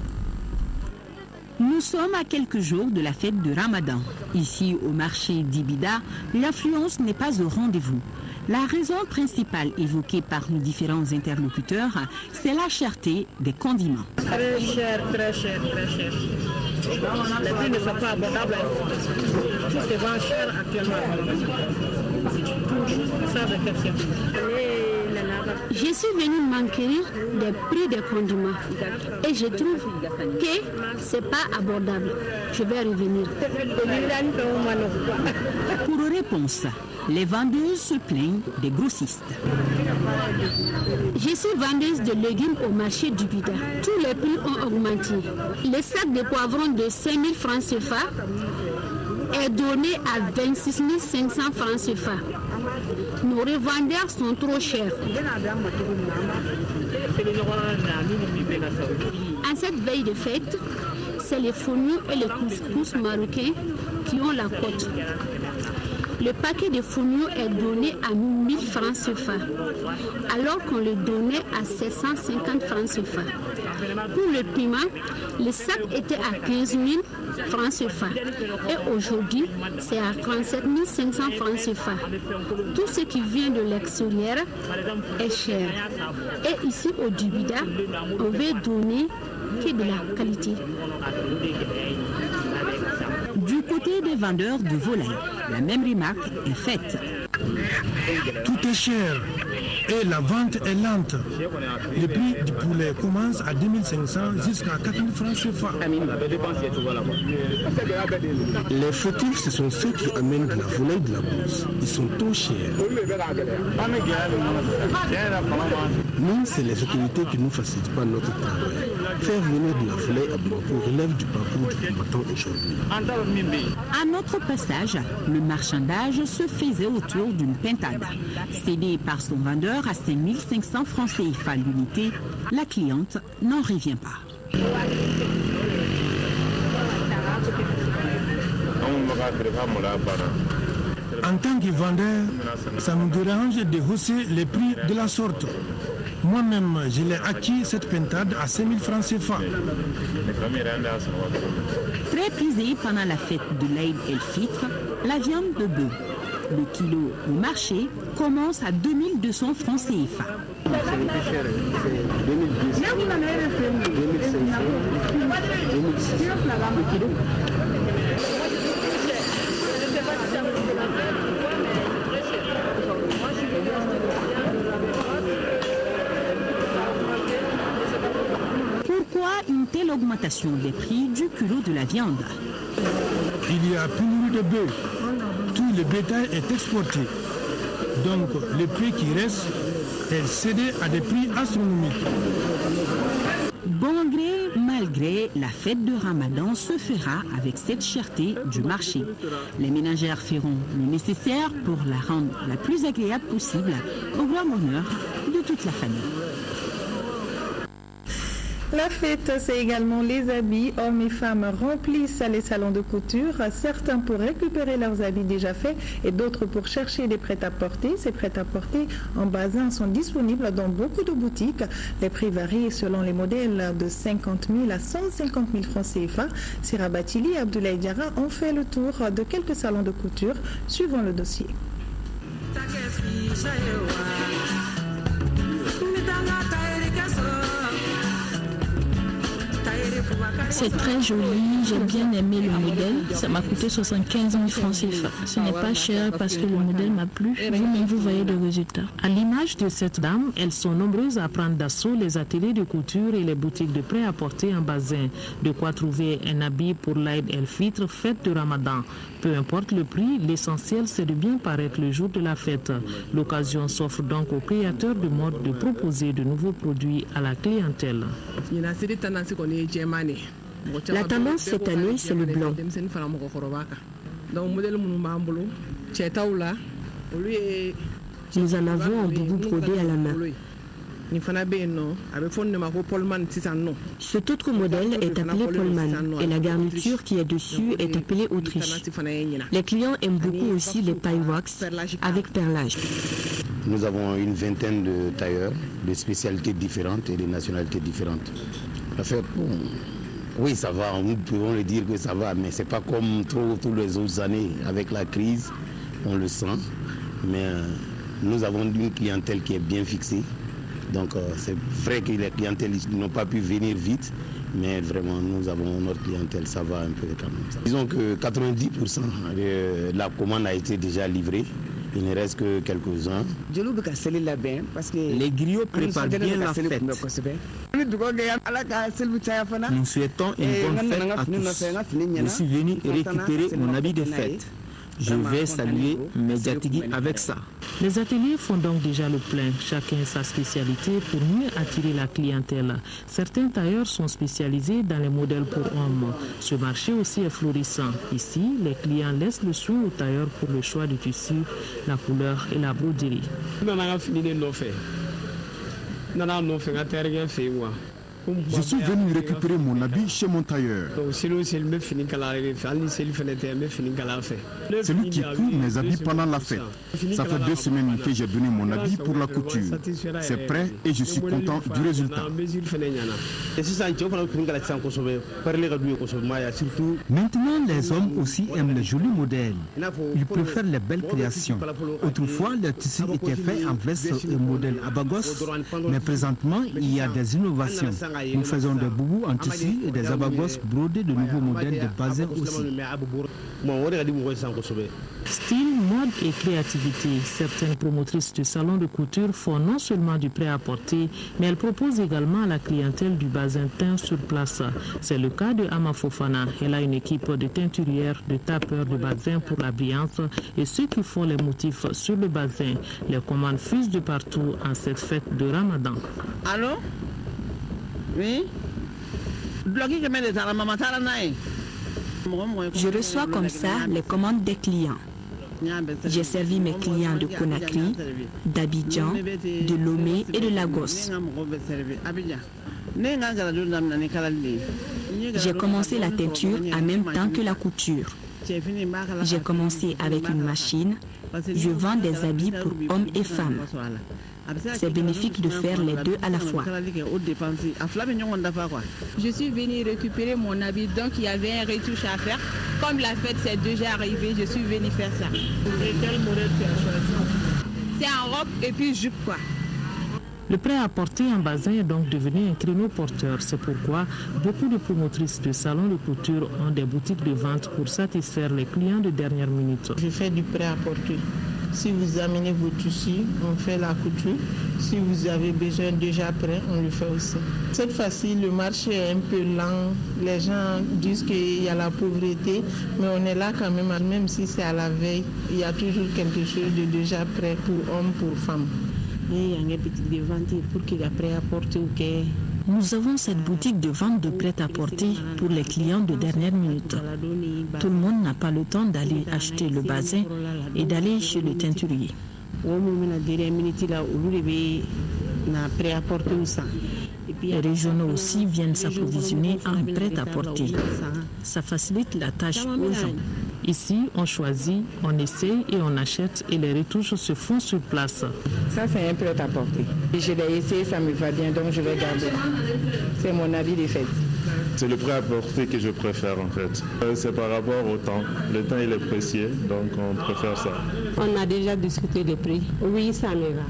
Nous sommes à quelques jours de la fête de Ramadan. Ici, au marché d'Ibida, l'affluence n'est pas au rendez-vous. La raison principale évoquée par nos différents interlocuteurs, c'est la cherté des condiments. Très cher, très cher, très cher. Les prix ne sont pas abordables. Tout se vend cher actuellement. Ça, c'est question. Je suis venue m'enquérir des prix des condiments et je trouve que ce n'est pas abordable. Je vais revenir. Pour réponse, les vendeuses se plaignent des grossistes. Je suis vendeuse de légumes au marché du Bida. Tous les prix ont augmenté. Le sac de poivrons de 5 000 francs CFA est donné à 26 500 francs CFA. Nos revendeurs sont trop chers. En cette veille de fête, c'est les fourneaux et les couscous marocains qui ont la cote. Le paquet de fourneaux est donné à 1000 francs CFA, alors qu'on le donnait à 750 francs CFA. Pour le piment, le sac était à 15 000 francs CFA et aujourd'hui, c'est à 37 500 francs CFA. Tout ce qui vient de l'extérieur est cher. Et ici, au Dubida, on veut donner que de la qualité. Du côté des vendeurs de volailles, la même remarque est faite. Tout est cher et la vente est lente. Le prix du poulet commence à 2500 jusqu'à 4000 francs CFA. Les fautifs, ce sont ceux qui amènent de la volaille de la bourse. Ils sont trop chers. Nous, c'est les autorités qui ne nous facilitent pas notre travail. Faire venir de la volaille à Bamako relève du parcours du combattant aujourd'hui. À notre passage, le marchandage se faisait autour d'une pintade. Cédée par son vendeur à 5500 francs CFA l'unité, la cliente n'en revient pas. En tant que vendeur, ça nous dérange de hausser les prix de la sorte. Moi-même, je l'ai acquis cette pintade à 5000 francs CFA. Très prisée pendant la fête de l'Aïd el-Fitr, la viande de bœuf. Le kilo au marché commence à 2200 francs CFA. C'est le plus cher, c'est 2200, 2500, 2600 le kilo. Pourquoi une telle augmentation des prix du kilo de la viande? Il y a pénurie de bœuf. Tout le bétail est exporté. Donc le prix qui reste est cédé à des prix astronomiques. Bon gré, mal gré, la fête de Ramadan se fera avec cette cherté du marché. Les ménagères feront le nécessaire pour la rendre la plus agréable possible au grand bonheur de toute la famille. La fête, c'est également les habits. Hommes et femmes remplissent les salons de couture, certains pour récupérer leurs habits déjà faits et d'autres pour chercher des prêt-à-porter. Ces prêt-à-porter en bazin sont disponibles dans beaucoup de boutiques. Les prix varient selon les modèles de 50 000 à 150 000 francs CFA. Sira Batili et Abdoulaye Diarra ont fait le tour de quelques salons de couture, suivant le dossier. C'est très joli, j'ai bien aimé le modèle. Ça m'a coûté 75 000 francs CFA. Ce n'est pas cher parce que le modèle m'a plu. Vous-même, vous voyez le résultat. À l'image de cette dame, elles sont nombreuses à prendre d'assaut les ateliers de couture et les boutiques de prêt-à-porter en bazin. De quoi trouver un habit pour l'Aïd el-Fitr, fête de Ramadan. Peu importe le prix, l'essentiel c'est de bien paraître le jour de la fête. L'occasion s'offre donc aux créateurs de mode de proposer de nouveaux produits à la clientèle. La tendance cette année, c'est le blanc. Nous en avons en boubou brodé à la main. Cet autre modèle est appelé Polman et la garniture qui est dessus est appelée Autriche. Les clients aiment beaucoup aussi les pailles wax avec perlage. Nous avons une vingtaine de tailleurs de spécialités différentes et de nationalités différentes. En fait, oui, ça va, nous pouvons le dire que ça va, mais c'est pas comme tous les autres années. Avec la crise, on le sent, mais nous avons une clientèle qui est bien fixée. Donc c'est vrai que les clientèles n'ont pas pu venir vite, mais vraiment nous avons notre clientèle, ça va un peu quand même. Disons que 90% de la commande a été déjà livrée. Il ne reste que quelques-uns. Les griots préparent bien la fête. Nous souhaitons une bonne fête à tous. Je suis venu récupérer mon habit de fête. Je vais saluer mes Djatigi avec ça. Les ateliers font donc déjà le plein, chacun sa spécialité pour mieux attirer la clientèle. Certains tailleurs sont spécialisés dans les modèles pour hommes. Ce marché aussi est florissant. Ici, les clients laissent le soin aux tailleurs pour le choix du tissu, la couleur et la broderie. Je suis venu récupérer mon habit chez mon tailleur. Celui qui coud mes habits pendant la fête. Ça fait 2 semaines que j'ai donné mon habit pour la couture. C'est prêt et je suis content du résultat. Maintenant, les hommes aussi aiment les jolis modèles. Ils préfèrent les belles créations. Autrefois, le tissu était fait en veste et modèle abagos, mais présentement, il y a des innovations. Nous faisons des boubous en tissu et des abagos brodés de nouveaux modèles de bazin aussi. Style, mode et créativité. Certaines promotrices de salons de couture font non seulement du prêt-à-porter, mais elles proposent également à la clientèle du bazin teint sur place. C'est le cas de Ama Fofana. Elle a une équipe de teinturières, de tapeurs de bazin pour la brillance et ceux qui font les motifs sur le bazin. Les commandes fusent de partout en cette fête de Ramadan. Allô? Oui. Je reçois comme ça les commandes des clients. J'ai servi mes clients de Conakry, d'Abidjan, de Lomé et de Lagos. J'ai commencé la teinture en même temps que la couture. J'ai commencé avec une machine. Je vends des habits pour hommes et femmes. C'est bénéfique de faire les deux à la fois. Je suis venue récupérer mon habit, donc il y avait un retouche à faire. Comme la fête s'est déjà arrivée, je suis venue faire ça. Et quel modèle tu as choisi? C'est en robe et puis jupe quoi. Le prêt-à-porter en bazin est donc devenu un créneau porteur. C'est pourquoi beaucoup de promotrices de salons de couture ont des boutiques de vente pour satisfaire les clients de dernière minute. Je fais du prêt-à-porter. Si vous amenez vos tissus, on fait la couture. Si vous avez besoin déjà prêt, on le fait aussi. Cette fois-ci, le marché est un peu lent. Les gens disent qu'il y a la pauvreté, mais on est là quand même si c'est à la veille. Il y a toujours quelque chose de déjà prêt pour hommes, pour femmes. Il y a une petite de vente pour qu'il y ait prêt-à-porter. Nous avons cette boutique de vente de prêt-à-porter pour les clients de dernière minute. Tout le monde n'a pas le temps d'aller acheter le bazin et d'aller chez le teinturier. Les régionaux aussi viennent s'approvisionner en prêt-à-porter. Ça facilite la tâche aux gens. Ici, on choisit, on essaye et on achète et les retouches se font sur place. Ça, c'est un prêt-à-porter. Je l'ai essayé, ça me va bien, donc je vais garder. C'est mon habit de fête. C'est le prêt-à-porter que je préfère en fait. C'est par rapport au temps. Le temps il est précieux, donc on préfère ça. On a déjà discuté des prix. Oui, ça me va.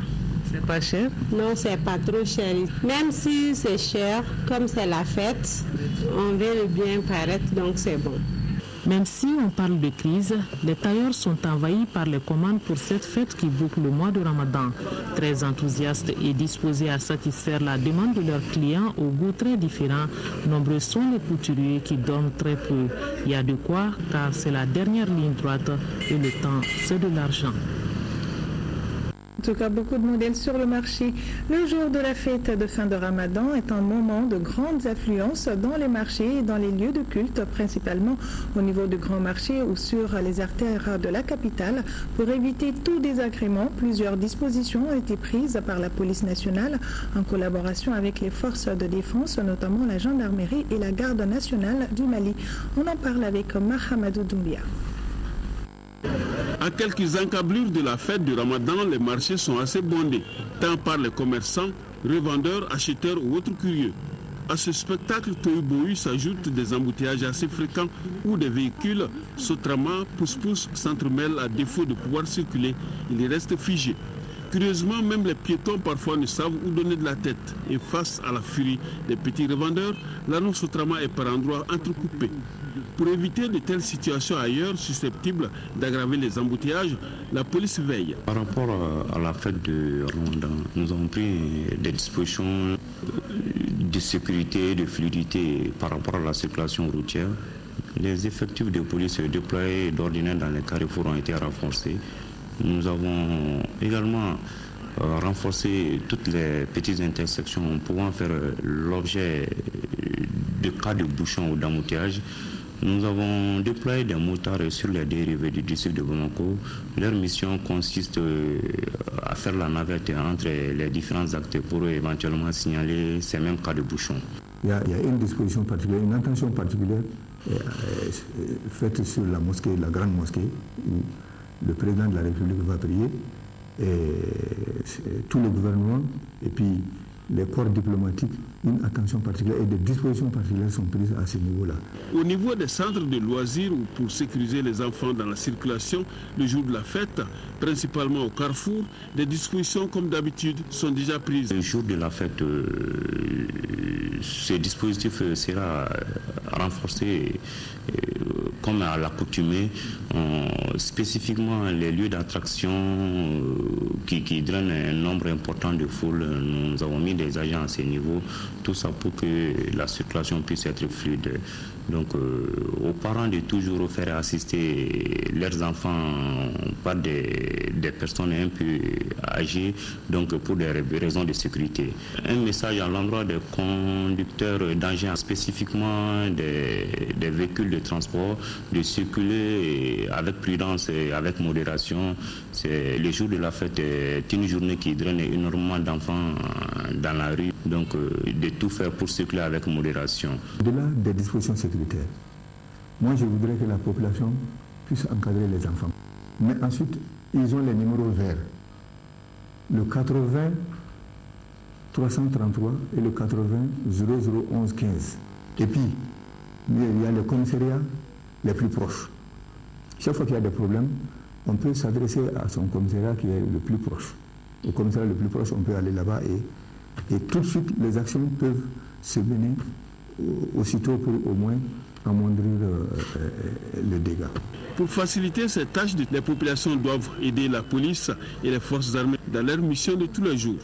C'est pas cher? Non, c'est pas trop cher. Même si c'est cher, comme c'est la fête, on veut bien paraître, donc c'est bon. Même si on parle de crise, les tailleurs sont envahis par les commandes pour cette fête qui boucle le mois de Ramadan. Très enthousiastes et disposés à satisfaire la demande de leurs clients au goût très différent, nombreux sont les couturiers qui dorment très peu. Il y a de quoi, car c'est la dernière ligne droite et le temps, c'est de l'argent. En tout cas, beaucoup de modèles sur le marché. Le jour de la fête de fin de Ramadan est un moment de grandes affluences dans les marchés et dans les lieux de culte, principalement au niveau du grand marché ou sur les artères de la capitale. Pour éviter tout désagrément, plusieurs dispositions ont été prises par la police nationale en collaboration avec les forces de défense, notamment la gendarmerie et la garde nationale du Mali. On en parle avec Mahamadou Doumbia. À quelques encablures de la fête du Ramadan, les marchés sont assez bondés, tant par les commerçants, revendeurs, acheteurs ou autres curieux. À ce spectacle tohu-bohu s'ajoutent des embouteillages assez fréquents où des véhicules, Sotrama, pousse-pousse, s'entremêlent à défaut de pouvoir circuler. Ils restent figés. Curieusement, même les piétons parfois ne savent où donner de la tête. Et face à la furie des petits revendeurs, l'anneau Sotrama est par endroits entrecoupé. Pour éviter de telles situations ailleurs susceptibles d'aggraver les embouteillages, la police veille. Par rapport à la fête de Ramadan, nous avons pris des dispositions de sécurité et de fluidité par rapport à la circulation routière. Les effectifs de police déployés d'ordinaire dans les carrefours ont été renforcés. Nous avons également renforcé toutes les petites intersections pouvant faire l'objet de cas de bouchons ou d'embouteillage. Nous avons déployé des motards sur les dérivés du district de Bamako. Leur mission consiste à faire la navette entre les différents actes pour éventuellement signaler ces mêmes cas de bouchons. Il y a une disposition particulière, une intention particulière faite sur la mosquée, la grande mosquée, où le président de la République va prier, et tout le gouvernement, et puis les corps diplomatiques, une attention particulière et des dispositions particulières sont prises à ce niveau-là. Au niveau des centres de loisirs ou pour sécuriser les enfants dans la circulation le jour de la fête, principalement au carrefour, des dispositions comme d'habitude sont déjà prises. Le jour de la fête, ce dispositif sera renforcé comme à l'accoutumée, spécifiquement les lieux d'attraction qui drainent un nombre important de foules. Nous avons mis des agents à ce niveau, tout ça pour que la circulation puisse être fluide. Donc aux parents de toujours faire assister leurs enfants par des personnes un peu âgées, donc pour des raisons de sécurité. Un message à l'endroit des conducteurs d'engins, spécifiquement des véhicules de transport, de circuler avec prudence et avec modération. Le jour de la fête est une journée qui draine énormément d'enfants dans la rue, donc de tout faire pour circuler avec modération. Au-delà des dispositions sécuritaires, moi je voudrais que la population puisse encadrer les enfants. Mais ensuite, ils ont les numéros verts. Le 80 333 et le 80 0011 15. Et puis, il y a les commissariats les plus proches. Chaque fois qu'il y a des problèmes, on peut s'adresser à son commissariat qui est le plus proche. Au commissariat le plus proche, on peut aller là-bas et tout de suite, les actions peuvent se mener aussitôt pour au moins amoindrir le dégât. Pour faciliter ces tâches, les populations doivent aider la police et les forces armées dans leur mission de tous les jours.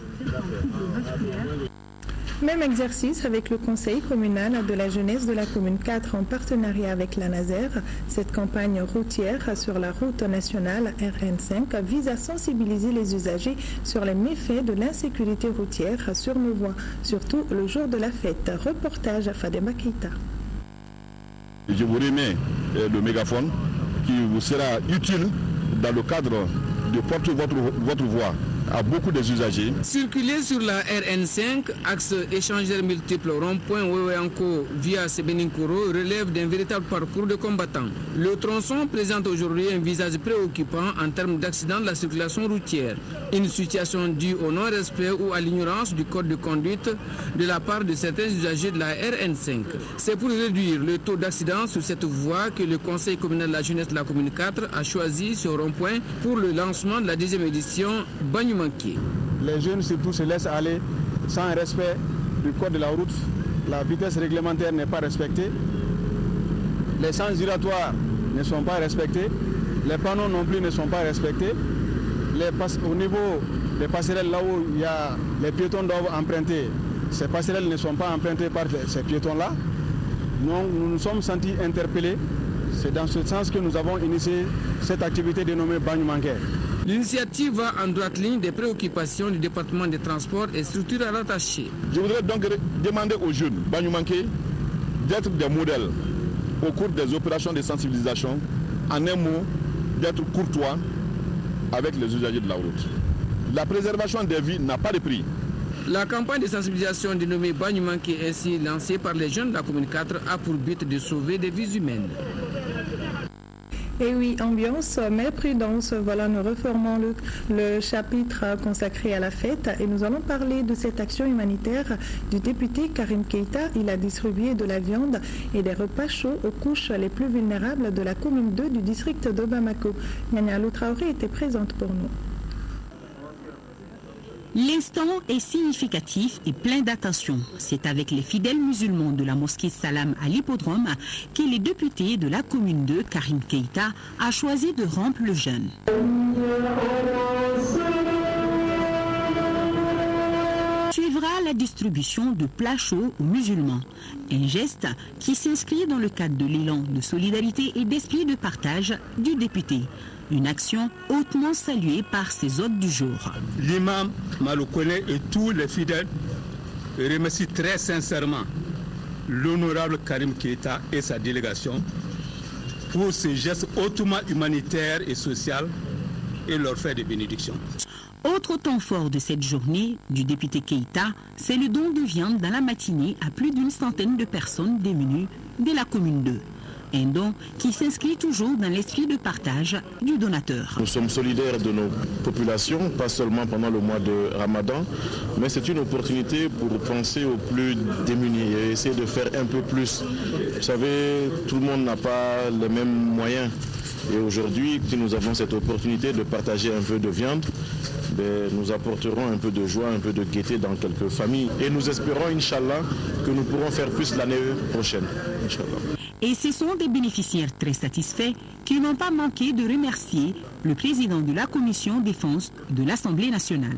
Même exercice avec le Conseil communal de la jeunesse de la commune 4 en partenariat avec la Naser. Cette campagne routière sur la route nationale RN5 vise à sensibiliser les usagers sur les méfaits de l'insécurité routière sur nos voies, surtout le jour de la fête. Reportage à Fadema Keita. Je vous remets le mégaphone qui vous sera utile dans le cadre de porter votre voix à beaucoup des usagers. Circuler sur la RN5, axe échangeur multiple rond-point Weweanko via Sebeninkoro relève d'un véritable parcours de combattants. Le tronçon présente aujourd'hui un visage préoccupant en termes d'accidents de la circulation routière. Une situation due au non-respect ou à l'ignorance du code de conduite de la part de certains usagers de la RN5. C'est pour réduire le taux d'accidents sur cette voie que le Conseil communal de la jeunesse de la commune 4 a choisi ce rond-point pour le lancement de la 10e édition Bagnou. Les jeunes surtout se laissent aller sans respect du code de la route. La vitesse réglementaire n'est pas respectée. Les sens giratoires ne sont pas respectés. Les panneaux non plus ne sont pas respectés. Au niveau des passerelles, là où les piétons doivent emprunter, ces passerelles ne sont pas empruntées par ces piétons-là. Nous nous sommes sentis interpellés. C'est dans ce sens que nous avons initié cette activité dénommée Bagnou Manqué. L'initiative va en droite ligne des préoccupations du département des transports et structures rattachées. Je voudrais donc demander aux jeunes Banyumanké d'être des modèles au cours des opérations de sensibilisation. En un mot, d'être courtois avec les usagers de la route. La préservation des vies n'a pas de prix. La campagne de sensibilisation dénommée Banyumanké, ainsi lancée par les jeunes de la commune 4, a pour but de sauver des vies humaines. Et oui, ambiance, mais prudence. Voilà, nous reformons le chapitre consacré à la fête et nous allons parler de cette action humanitaire du député Karim Keïta. Il a distribué de la viande et des repas chauds aux couches les plus vulnérables de la commune 2 du district de Bamako. Nyanya Alou Traoré était présente pour nous. L'instant est significatif et plein d'attention. C'est avec les fidèles musulmans de la mosquée Salam à l'hippodrome que le député de la commune 2, Karim Keïta, a choisi de rompre le jeûne. Suivra la distribution de plats chauds aux musulmans. Un geste qui s'inscrit dans le cadre de l'élan de solidarité et d'esprit de partage du député. Une action hautement saluée par ses hôtes du jour. L'imam Malokone et tous les fidèles remercient très sincèrement l'honorable Karim Keïta et sa délégation pour ce geste hautement humanitaire et social et leur fait des bénédictions. Autre temps fort de cette journée du député Keïta, c'est le don de viande dans la matinée à plus d'une centaine de personnes démunies de la commune 2. Un don qui s'inscrit toujours dans l'esprit de partage du donateur. Nous sommes solidaires de nos populations, pas seulement pendant le mois de Ramadan, mais c'est une opportunité pour penser aux plus démunis et essayer de faire un peu plus. Vous savez, tout le monde n'a pas les mêmes moyens. Et aujourd'hui, si nous avons cette opportunité de partager un peu de viande, nous apporterons un peu de joie, un peu de gaieté dans quelques familles. Et nous espérons, Inch'Allah, que nous pourrons faire plus l'année prochaine. Inch'Allah. Et ce sont des bénéficiaires très satisfaits qui n'ont pas manqué de remercier le président de la commission défense de l'Assemblée nationale.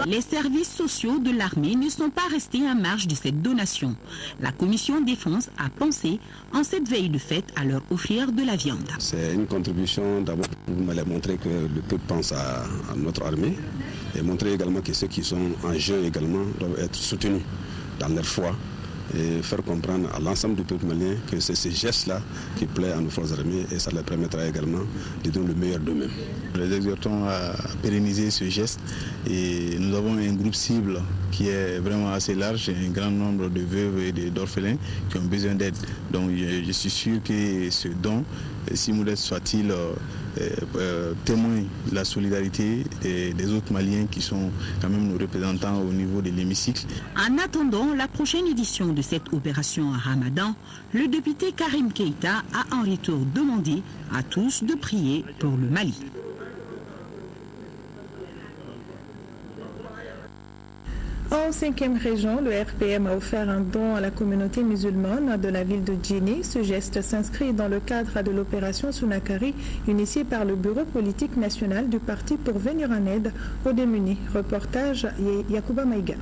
Les services sociaux de l'armée ne sont pas restés en marge de cette donation. La commission défense a pensé, en cette veille de fête, à leur offrir de la viande. C'est une contribution d'abord pour montrer que le peuple pense à notre armée et montrer également que ceux qui sont en jeu également doivent être soutenus dans leur foi et faire comprendre à l'ensemble du peuple malien que c'est ce geste-là qui plaît à nos forces armées et ça leur permettra également de donner le meilleur d'eux-mêmes. Nous les exhortons à pérenniser ce geste et nous avons un groupe cible qui est vraiment assez large, un grand nombre de veuves et d'orphelins qui ont besoin d'aide. Donc je suis sûr que ce don, si modeste soit-il, témoigne de la solidarité des autres Maliens qui sont quand même nos représentants au niveau de l'hémicycle. En attendant la prochaine édition de cette opération à Ramadan, le député Karim Keïta a en retour demandé à tous de prier pour le Mali. En 5e région, le RPM a offert un don à la communauté musulmane de la ville de Djinné. Ce geste s'inscrit dans le cadre de l'opération Sunakari, initiée par le Bureau politique national du parti pour venir en aide aux démunis. Reportage Yacouba Maïga.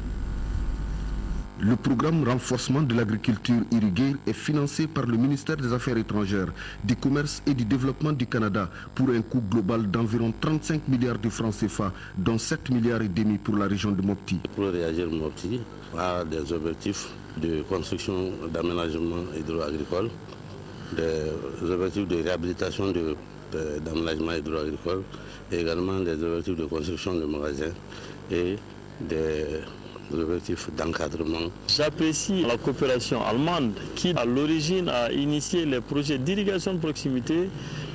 Le programme renforcement de l'agriculture irriguée est financé par le ministère des Affaires étrangères, du Commerce et du Développement du Canada pour un coût global d'environ 35 milliards de francs CFA, dont 7 milliards et demi pour la région de Mopti. Pour réagir, Mopti a des objectifs de construction d'aménagement hydro-agricole, des objectifs de réhabilitation d'aménagement hydro-agricole et également des objectifs de construction de magasins et des objectifs d'encadrement. J'apprécie la coopération allemande qui, à l'origine, a initié les projets d'irrigation de proximité.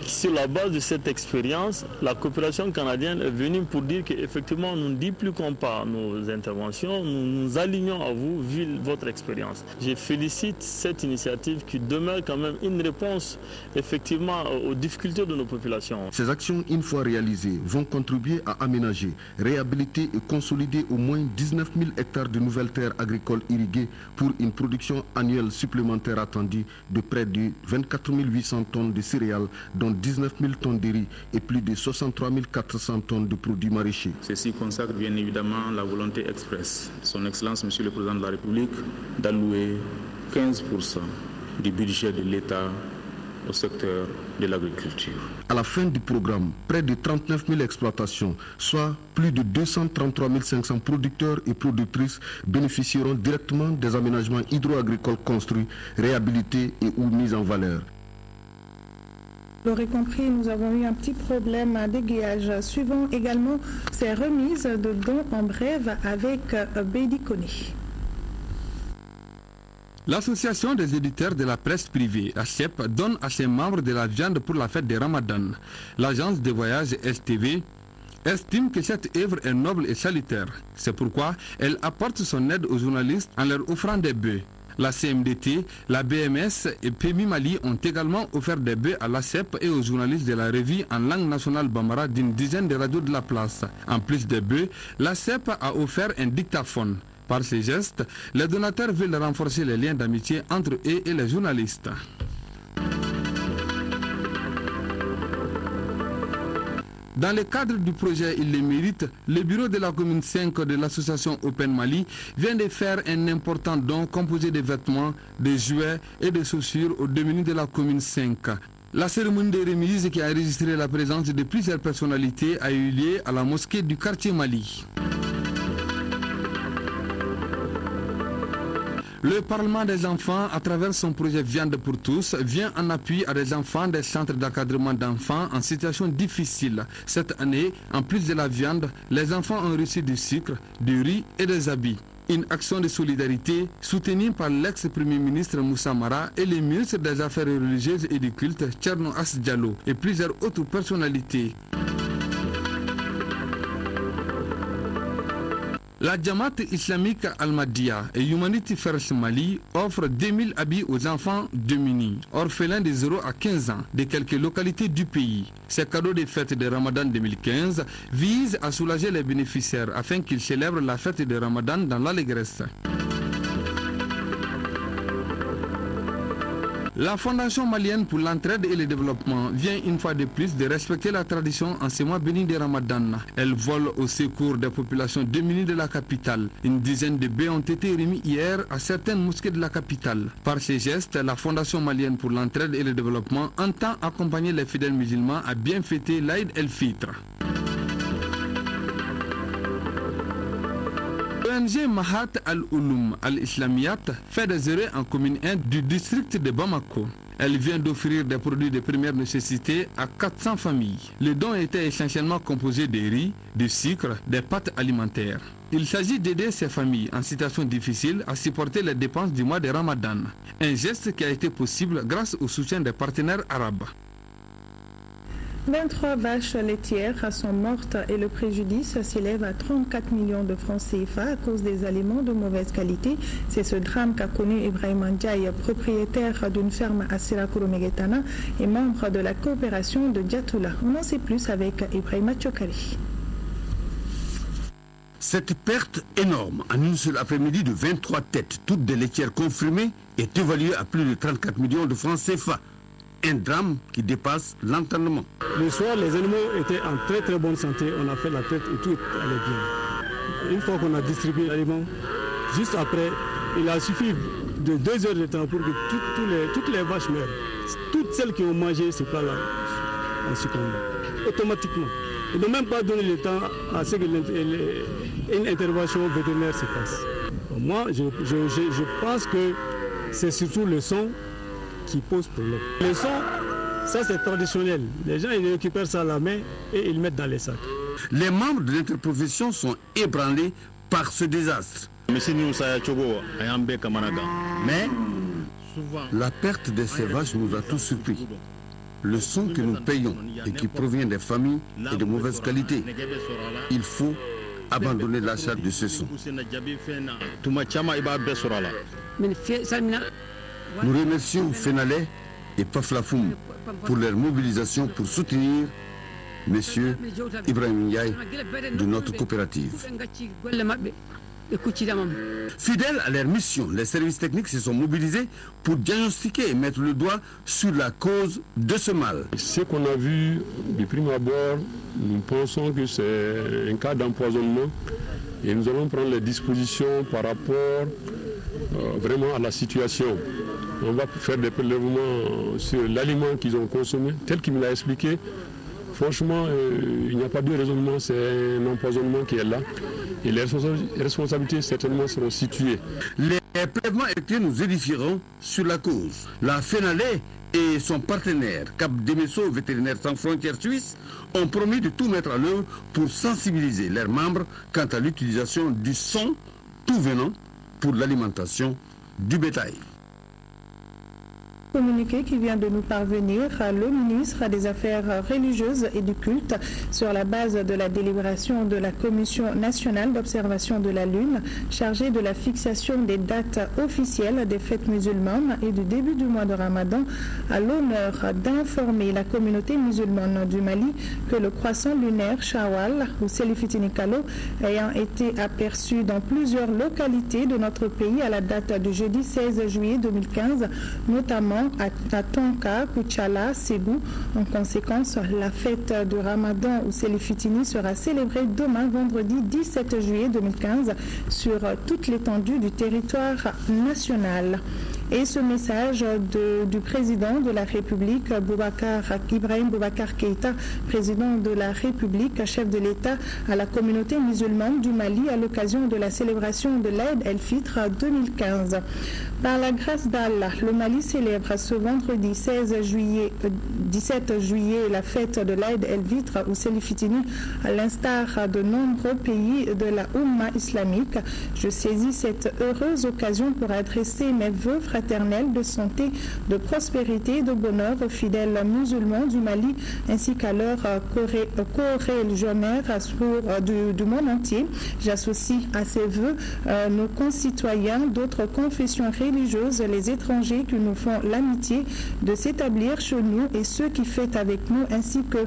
Sur la base de cette expérience, la coopération canadienne est venue pour dire qu'effectivement, nous ne dupliquons pas nos interventions, nous nous alignons à vous vu votre expérience. Je félicite cette initiative qui demeure quand même une réponse effectivement aux difficultés de nos populations. Ces actions, une fois réalisées, vont contribuer à aménager, réhabiliter et consolider au moins 19 000 hectares de nouvelles terres agricoles irriguées pour une production annuelle supplémentaire attendue de près de 24 800 tonnes de céréales, dont 19 000 tonnes de riz et plus de 63 400 tonnes de produits maraîchers. Ceci consacre bien évidemment la volonté expresse de son Excellence, Monsieur le Président de la République, d'allouer 15% du budget de l'État au secteur de l'agriculture. À la fin du programme, près de 39 000 exploitations, soit plus de 233 500 producteurs et productrices bénéficieront directement des aménagements hydro-agricoles construits, réhabilités et ou mis en valeur. Vous l'aurez compris, nous avons eu un petit problème d'aiguillage. Suivant également ces remises de dons en brève avec Bédi Koné. L'association des éditeurs de la presse privée, ACEP, donne à ses membres de la viande pour la fête des Ramadan. L'agence de voyage STV estime que cette œuvre est noble et salutaire. C'est pourquoi elle apporte son aide aux journalistes en leur offrant des bœufs. La CMDT, la BMS et PMI Mali ont également offert des bœufs à l'ACEP et aux journalistes de la revue en langue nationale bambara d'une dizaine de radios de la place. En plus des bœufs, l'ACEP a offert un dictaphone. Par ces gestes, les donateurs veulent renforcer les liens d'amitié entre eux et les journalistes. Dans le cadre du projet Il les mérite, le bureau de la commune 5 de l'association Open Mali vient de faire un important don composé de vêtements, de jouets et de chaussures aux démunis de la commune 5. La cérémonie de remise qui a enregistré la présence de plusieurs personnalités a eu lieu à la mosquée du quartier Mali. Le Parlement des enfants, à travers son projet Viande pour tous, vient en appui à des enfants des centres d'encadrement d'enfants en situation difficile. Cette année, en plus de la viande, les enfants ont reçu du sucre, du riz et des habits. Une action de solidarité soutenue par l'ex-premier ministre Moussa Mara et le ministre des Affaires religieuses et du culte, Tcherno As Diallo, et plusieurs autres personnalités. La Jamaat islamique Al-Mahdiya et Humanity First Mali offrent 2000 habits aux enfants démunis, orphelins de 0 à 15 ans de quelques localités du pays. Ces cadeaux de fête de Ramadan 2015 visent à soulager les bénéficiaires afin qu'ils célèbrent la fête de Ramadan dans l'allégresse. La Fondation malienne pour l'entraide et le développement vient une fois de plus de respecter la tradition en ce mois béni de Ramadan. Elle vole au secours des populations démunies de la capitale. Une dizaine de bœufs ont été remis hier à certaines mosquées de la capitale. Par ces gestes, la Fondation malienne pour l'entraide et le développement entend accompagner les fidèles musulmans à bien fêter l'Aïd el-Fitr. L'ONG Mahat al-Ulum al-Islamiyat fait des œuvres en commune 1 du district de Bamako. Elle vient d'offrir des produits de première nécessité à 400 familles. Le don était essentiellement composé de riz, de sucre, des pâtes alimentaires. Il s'agit d'aider ces familles en situation difficile à supporter les dépenses du mois de Ramadan. Un geste qui a été possible grâce au soutien des partenaires arabes. 23 vaches laitières sont mortes et le préjudice s'élève à 34 millions de francs CFA à cause des aliments de mauvaise qualité. C'est ce drame qu'a connu Ibrahim Ndiaye, propriétaire d'une ferme à Sirakuru-Megetana et membre de la coopération de Diatoula. On en sait plus avec Ibrahim Tchokali. Cette perte énorme en une seule après-midi de 23 têtes, toutes des laitières confirmées, est évaluée à plus de 34 millions de francs CFA. Un drame qui dépasse l'entendement. Le soir, les animaux étaient en très très bonne santé. On a fait la traite et tout allait bien. Une fois qu'on a distribué l'aliment, juste après, il a suffi de 2 heures de temps pour que toutes les vaches meurent. Toutes celles qui ont mangé ce plat-là ont succombé automatiquement. Ils n'ont même pas donné le temps à ce qu'une intervention vétérinaire se fasse. Moi, je pense que c'est surtout le son qui pose problème. Le son, ça c'est traditionnel. Les gens ils récupèrent ça à la main et ils mettent dans les sacs. Les membres de l'interprofession sont ébranlés par ce désastre. Mais la perte de ces vaches nous a tous surpris. Le son que nous payons et qui provient des familles est de mauvaise qualité. Il faut abandonner l'achat de ce son. Nous remercions Fenalais et Paflafoum pour leur mobilisation pour soutenir M. Ibrahim Ndiaye de notre coopérative. Fidèles à leur mission, les services techniques se sont mobilisés pour diagnostiquer et mettre le doigt sur la cause de ce mal. Ce qu'on a vu de prime abord, nous pensons que c'est un cas d'empoisonnement et nous allons prendre les dispositions par rapport vraiment à la situation. On va faire des prélèvements sur l'aliment qu'ils ont consommé, tel qu'il me l'a expliqué. Franchement, il n'y a pas de raisonnement, c'est un empoisonnement qui est là. Et les responsabilités certainement seront situées. Les prélèvements effectués nous édifieront sur la cause. La FENALE et son partenaire Cap Demesso Vétérinaires sans frontières suisse ont promis de tout mettre à l'œuvre pour sensibiliser leurs membres quant à l'utilisation du son tout venant pour l'alimentation du bétail. Communiqué qui vient de nous parvenir, le ministre des Affaires religieuses et du culte, sur la base de la délibération de la Commission nationale d'observation de la Lune, chargée de la fixation des dates officielles des fêtes musulmanes et du début du mois de Ramadan, a l'honneur d'informer la communauté musulmane du Mali que le croissant lunaire Shawwal, ou Selifitini Kalo, ayant été aperçu dans plusieurs localités de notre pays à la date du jeudi 16 juillet 2015, notamment à Tonka, Kuchala, Ségou. En conséquence, la fête de Ramadan ou Selifitini sera célébrée demain, vendredi 17 juillet 2015, sur toute l'étendue du territoire national. Et ce message du président de la République, Ibrahim Boubacar Keïta, président de la République, chef de l'État, à la communauté musulmane du Mali à l'occasion de la célébration de l'Aïd el-Fitr 2015. Par la grâce d'Allah, le Mali célèbre ce vendredi 17 juillet la fête de l'Aïd el-Fitr ou Selifitini, à l'instar de nombreux pays de la Oumma islamique. Je saisis cette heureuse occasion pour adresser mes vœux fraternels de santé, de prospérité et de bonheur aux fidèles musulmans du Mali ainsi qu'à leurs coréligionnaires du monde entier. J'associe à ces vœux nos concitoyens d'autres confessions religieuses, les étrangers qui nous font l'amitié de s'établir chez nous et ceux qui fêtent avec nous, ainsi que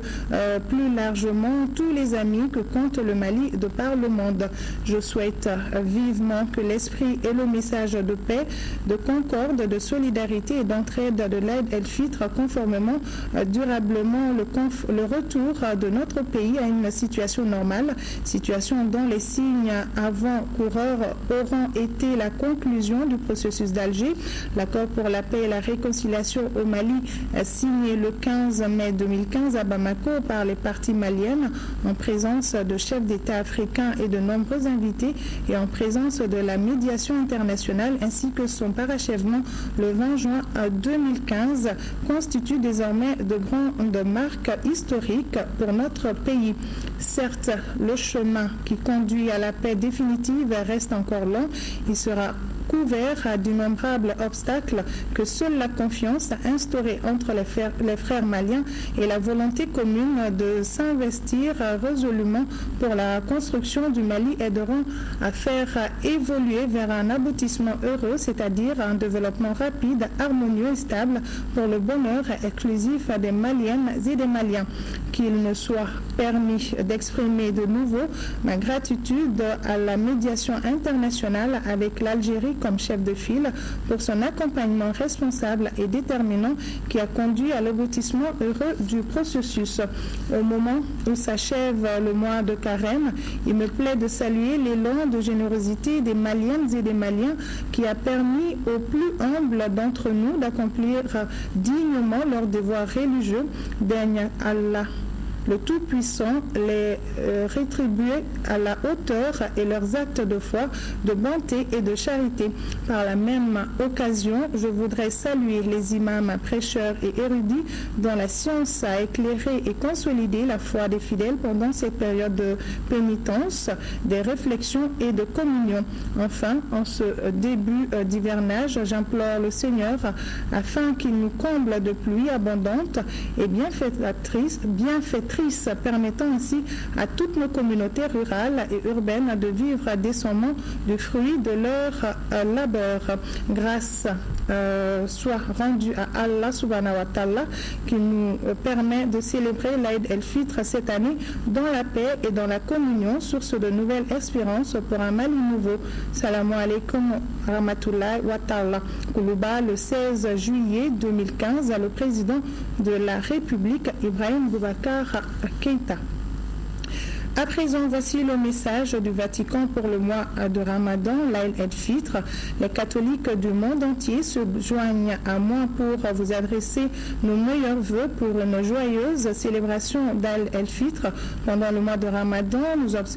plus largement tous les amis que compte le Mali de par le monde. Je souhaite vivement que l'esprit et le message de paix, de concorde, de solidarité et d'entraide de l'Aïd el-Fitr conformément durablement le retour de notre pays à une situation normale, situation dont les signes avant-coureurs auront été la conclusion du processus d'Alger, l'accord pour la paix et la réconciliation au Mali signé le 15 mai 2015 à Bamako par les parties maliennes en présence de chefs d'État africains et de nombreux invités et en présence de la médiation internationale ainsi que son parachèvement le 20 juin 2015 constitue désormais de grandes marques historiques pour notre pays. Certes, le chemin qui conduit à la paix définitive reste encore long. Il sera couvert d'innombrables obstacles que seule la confiance instaurée entre les frères maliens et la volonté commune de s'investir résolument pour la construction du Mali aideront à faire évoluer vers un aboutissement heureux, c'est-à-dire un développement rapide, harmonieux et stable pour le bonheur exclusif des Maliennes et des Maliens. Qu'il ne soit permis d'exprimer de nouveau ma gratitude à la médiation internationale avec l'Algérie comme chef de file pour son accompagnement responsable et déterminant qui a conduit à l'aboutissement heureux du processus. Au moment où s'achève le mois de carême, il me plaît de saluer l'élan de générosité des Maliennes et des Maliens qui a permis aux plus humbles d'entre nous d'accomplir dignement leurs devoirs religieux. Daigne Allah le Tout-Puissant les rétribuer à la hauteur et leurs actes de foi, de bonté et de charité. Par la même occasion, je voudrais saluer les imams, prêcheurs et érudits dont la science a éclairé et consolidé la foi des fidèles pendant cette période de pénitence, des réflexions et de communion. Enfin, en ce début d'hivernage, j'implore le Seigneur afin qu'il nous comble de pluie abondante et bienfaitrice, permettant ainsi à toutes nos communautés rurales et urbaines de vivre décemment du fruit de leur labeur. Grâce soit rendu à Allah subhanahu wa ta'ala, qui nous permet de célébrer l'Aïd el-Fitr cette année dans la paix et dans la communion, source de nouvelles espérances pour un Mali nouveau. Salamu alaikum rahmatullahi wa ta'ala. Koulouba, le 16 juillet 2015, le président de la République, Ibrahim Boubacar Keïta. À présent, voici le message du Vatican pour le mois de Ramadan, l'Aïd el-Fitr. Les catholiques du monde entier se joignent à moi pour vous adresser nos meilleurs vœux pour une joyeuse célébration d'Aïd el-Fitr. Pendant le mois de Ramadan,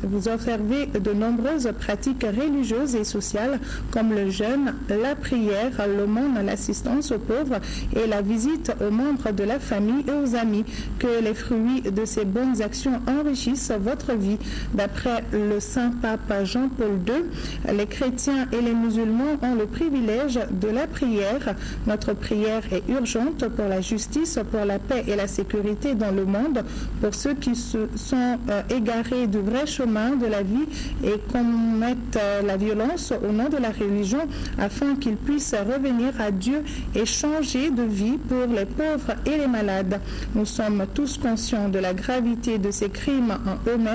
vous observez de nombreuses pratiques religieuses et sociales comme le jeûne, la prière, l'aumône, l'assistance aux pauvres et la visite aux membres de la famille et aux amis. Que les fruits de ces bonnes actions enrichissent votre vie. D'après le Saint-Pape Jean-Paul II, les chrétiens et les musulmans ont le privilège de la prière. Notre prière est urgente pour la justice, pour la paix et la sécurité dans le monde, pour ceux qui se sont égarés du vrai chemin de la vie et commettent la violence au nom de la religion, afin qu'ils puissent revenir à Dieu et changer de vie pour les pauvres et les malades. Nous sommes tous conscients de la gravité de ces crimes en eux-mêmes.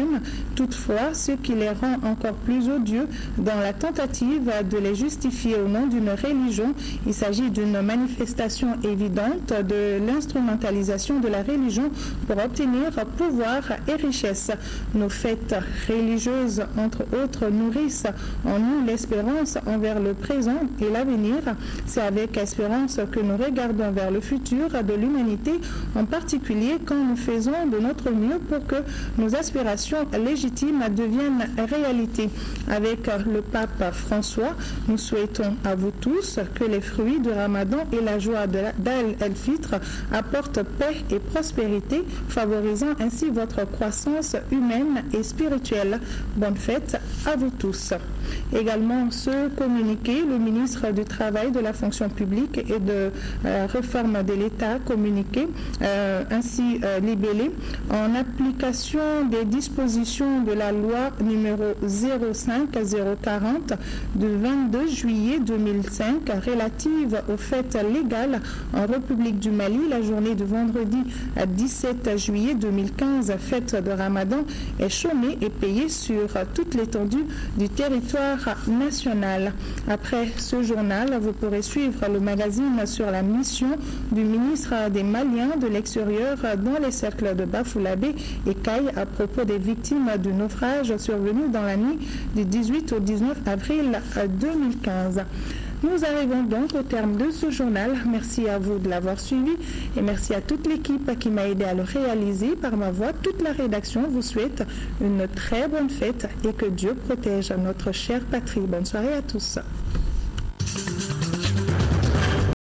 Toutefois, ce qui les rend encore plus odieux dans la tentative de les justifier au nom d'une religion, il s'agit d'une manifestation évidente de l'instrumentalisation de la religion pour obtenir pouvoir et richesse. Nos fêtes religieuses, entre autres, nourrissent en nous l'espérance envers le présent et l'avenir. C'est avec espérance que nous regardons vers le futur de l'humanité, en particulier quand nous faisons de notre mieux pour que nos aspirations légitimes deviennent réalité. Avec le pape François, nous souhaitons à vous tous que les fruits du Ramadan et la joie d'Aïd el-Fitr apportent paix et prospérité, favorisant ainsi votre croissance humaine et spirituelle. Bonne fête à vous tous. Également, ce communiqué, le ministre du Travail, de la fonction publique et de réforme de l'État communiqué, ainsi libellé, en application des dispositions de la loi numéro 05-040 du 22 juillet 2005 relative aux fêtes légales en République du Mali. La journée de vendredi 17 juillet 2015, fête de Ramadan, est chômée et payée sur toute l'étendue du territoire national. Après ce journal, vous pourrez suivre le magazine sur la mission du ministre des Maliens de l'extérieur dans les cercles de Bafouladé et Caille à propos des victimes du naufrage survenu dans la nuit du 18 au 19 avril 2015. Nous arrivons donc au terme de ce journal. Merci à vous de l'avoir suivi et merci à toute l'équipe qui m'a aidé à le réaliser par ma voix. Toute la rédaction vous souhaite une très bonne fête et que Dieu protège notre chère patrie. Bonne soirée à tous.